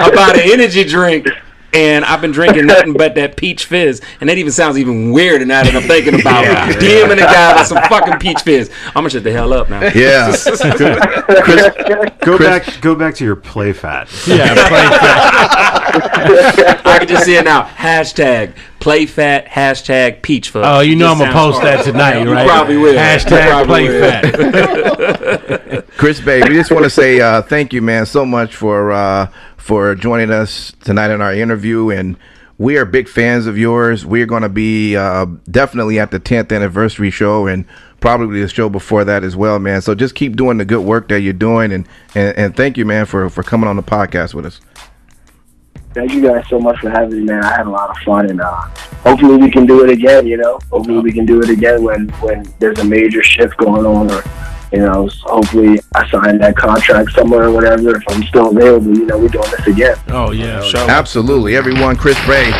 about an energy drink, and I've been drinking nothing but that peach fizz, and that even sounds even weirder now that I'm thinking about it. DMing a guy with some fucking peach fizz. I'm gonna shut the hell up now. Yeah. Go back to your play fat. Yeah, play fat. I can just see it now. Hashtag play fat. Hashtag peach fuzz. Oh, you know I'm Just gonna post sounds that tonight, You right? probably will. Hashtag You probably play will. fat. Chris Bay, we just want to say thank you, man, so much for joining us tonight in our interview, and we are big fans of yours. We're going to be definitely at the 10th anniversary show and probably the show before that as well, man. So just keep doing the good work that you're doing, and thank you, man, for coming on the podcast with us. Thank you guys so much for having me, man. I had a lot of fun, and hopefully we can do it again, Hopefully we can do it again when there's a major shift going on, or, hopefully I sign that contract somewhere or whatever. If I'm still available, we're doing this again. Oh yeah, sure. Absolutely. Everyone, Chris Bay.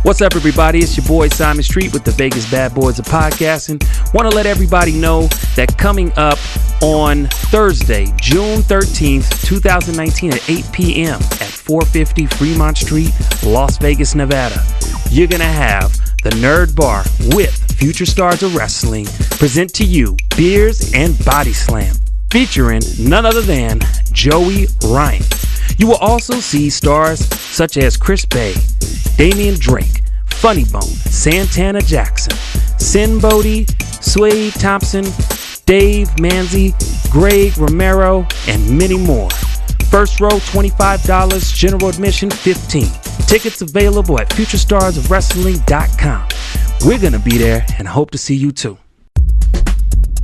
What's up, everybody? It's your boy Simon Street with the Vegas BadBoyz of Podcasting. Want to let everybody know that coming up on Thursday, June 13th, 2019 at 8 p.m. at 450 Fremont Street, Las Vegas, Nevada, you're going to have the Nerd Bar with Future Stars of Wrestling present to you Beers and Body Slam, featuring none other than Joey Ryan. You will also see stars such as Chris Bay, Damian Drake, Funny Bone, Santana Jackson, Sin Bodie, Swade Thompson, Dave Manzi, Greg Romero, and many more. First row $25, general admission $15. Tickets available at futurestarsofwrestling.com. We're going to be there and hope to see you too.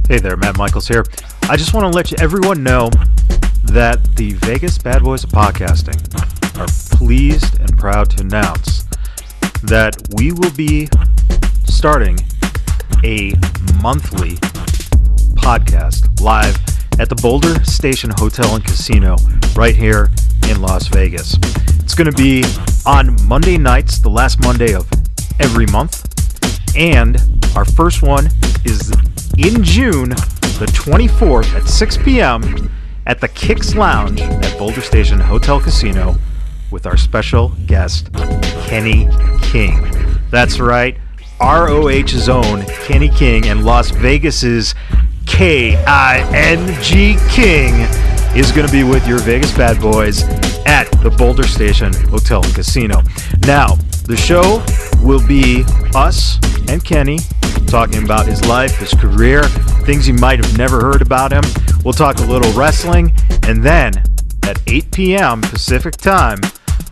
Hey there, Matt Michaels here. I just want to let everyone know that the Vegas BadBoyz of Podcasting are pleased and proud to announce that we will be starting a monthly podcast live at the Boulder Station Hotel and Casino right here in Las Vegas. It's going to be on Monday nights, the last Monday of every month, and our first one is in June, the 24th at 6 p.m. at the Kicks Lounge at Boulder Station Hotel Casino with our special guest, Kenny King. That's right, ROH's own Kenny King and Las Vegas's KING King is going to be with your Vegas Bad Boys at the Boulder Station Hotel and Casino. Now, the show will be us and Kenny talking about his life, his career, things you might have never heard about him. We'll talk a little wrestling, and then at 8 p.m. Pacific time,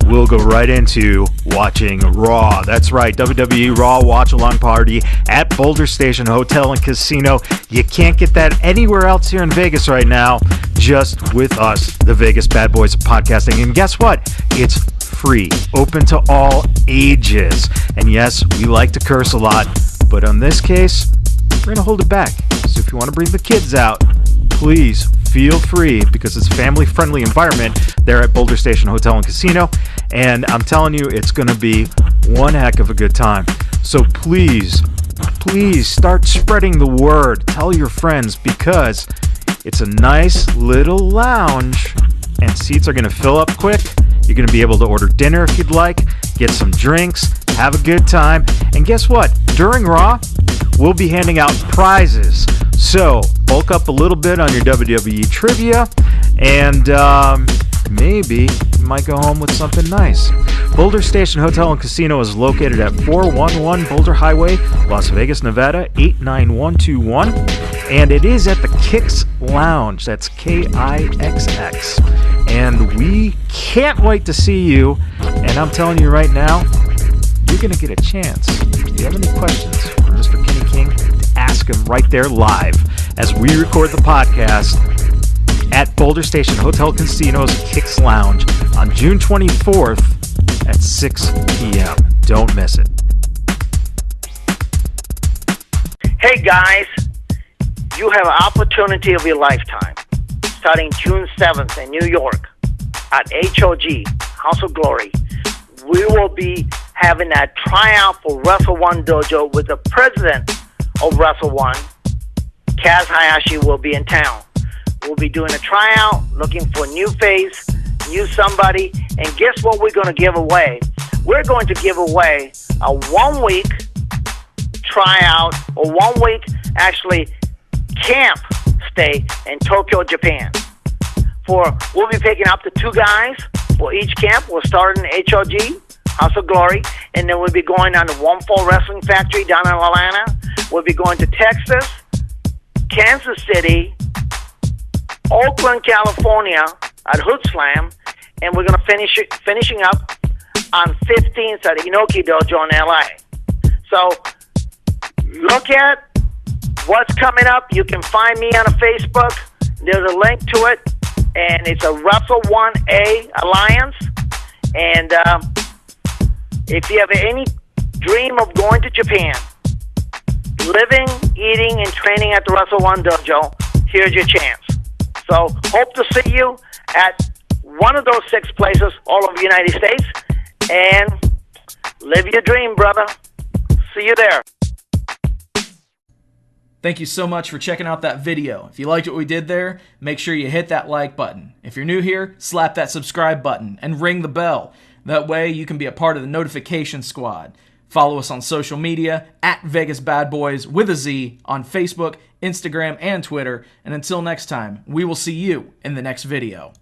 we'll go right into watching Raw. That's right, WWE Raw Watch-Along Party at Boulder Station Hotel and Casino. You can't get that anywhere else here in Vegas right now, just with us, the Vegas Bad Boys of Podcasting. And guess what? It's free, open to all ages. And yes, we like to curse a lot, but on this case, we're going to hold it back. So if you want to bring the kids out, please feel free, because it's a family-friendly environment there at Boulder Station Hotel and Casino. And I'm telling you, it's going to be one heck of a good time. So please start spreading the word. Tell your friends, because it's a nice little lounge and seats are going to fill up quick. You're going to be able to order dinner if you'd like, get some drinks, have a good time. And guess what? During Raw, we'll be handing out prizes. So bulk up a little bit on your WWE trivia, and maybe you might go home with something nice. Boulder Station Hotel and Casino is located at 411 Boulder Highway, Las Vegas, Nevada, 89121. And it is at the Kix Lounge. That's KIXX. And we can't wait to see you. And I'm telling you right now, you're going to get a chance. If you have any questions for Mr. Kenny King, ask him right there live as we record the podcast at Boulder Station Hotel Casino's Kix Lounge on June 24th at 6 p.m. Don't miss it. Hey guys, you have an opportunity of your lifetime. Starting June 7th in New York at HOG, House of Glory, we will be having a tryout for Wrestle One Dojo with the president of Wrestle One. Kaz Hayashi will be in town. We'll be doing a tryout, looking for a new face, new somebody, and guess what we're going to give away? We're going to give away a 1 week tryout, or 1 week, actually, camp stay in Tokyo, Japan. We'll be picking up the 2 guys for each camp. We'll start in HOG, House of Glory, and then we'll be going on to One Fall Wrestling Factory down in Atlanta. We'll be going to Texas, Kansas City, Oakland, California at Hood Slam, and we're going to finishing up on 15th at Inoki Dojo in LA. So look at what's coming up. You can find me on a Facebook. There's a link to it, and it's a Wrestle 1A Alliance. And if you have any dream of going to Japan, living, eating, and training at the Wrestle One Dojo, here's your chance. So hope to see you at one of those 6 places all over the United States, and live your dream, brother. See you there. Thank you so much for checking out that video. If you liked what we did there, make sure you hit that like button. If you're new here, slap that subscribe button and ring the bell. That way you can be a part of the notification squad. Follow us on social media at Vegas Bad Boys with a Z on Facebook, Instagram, and Twitter. And until next time, we will see you in the next video.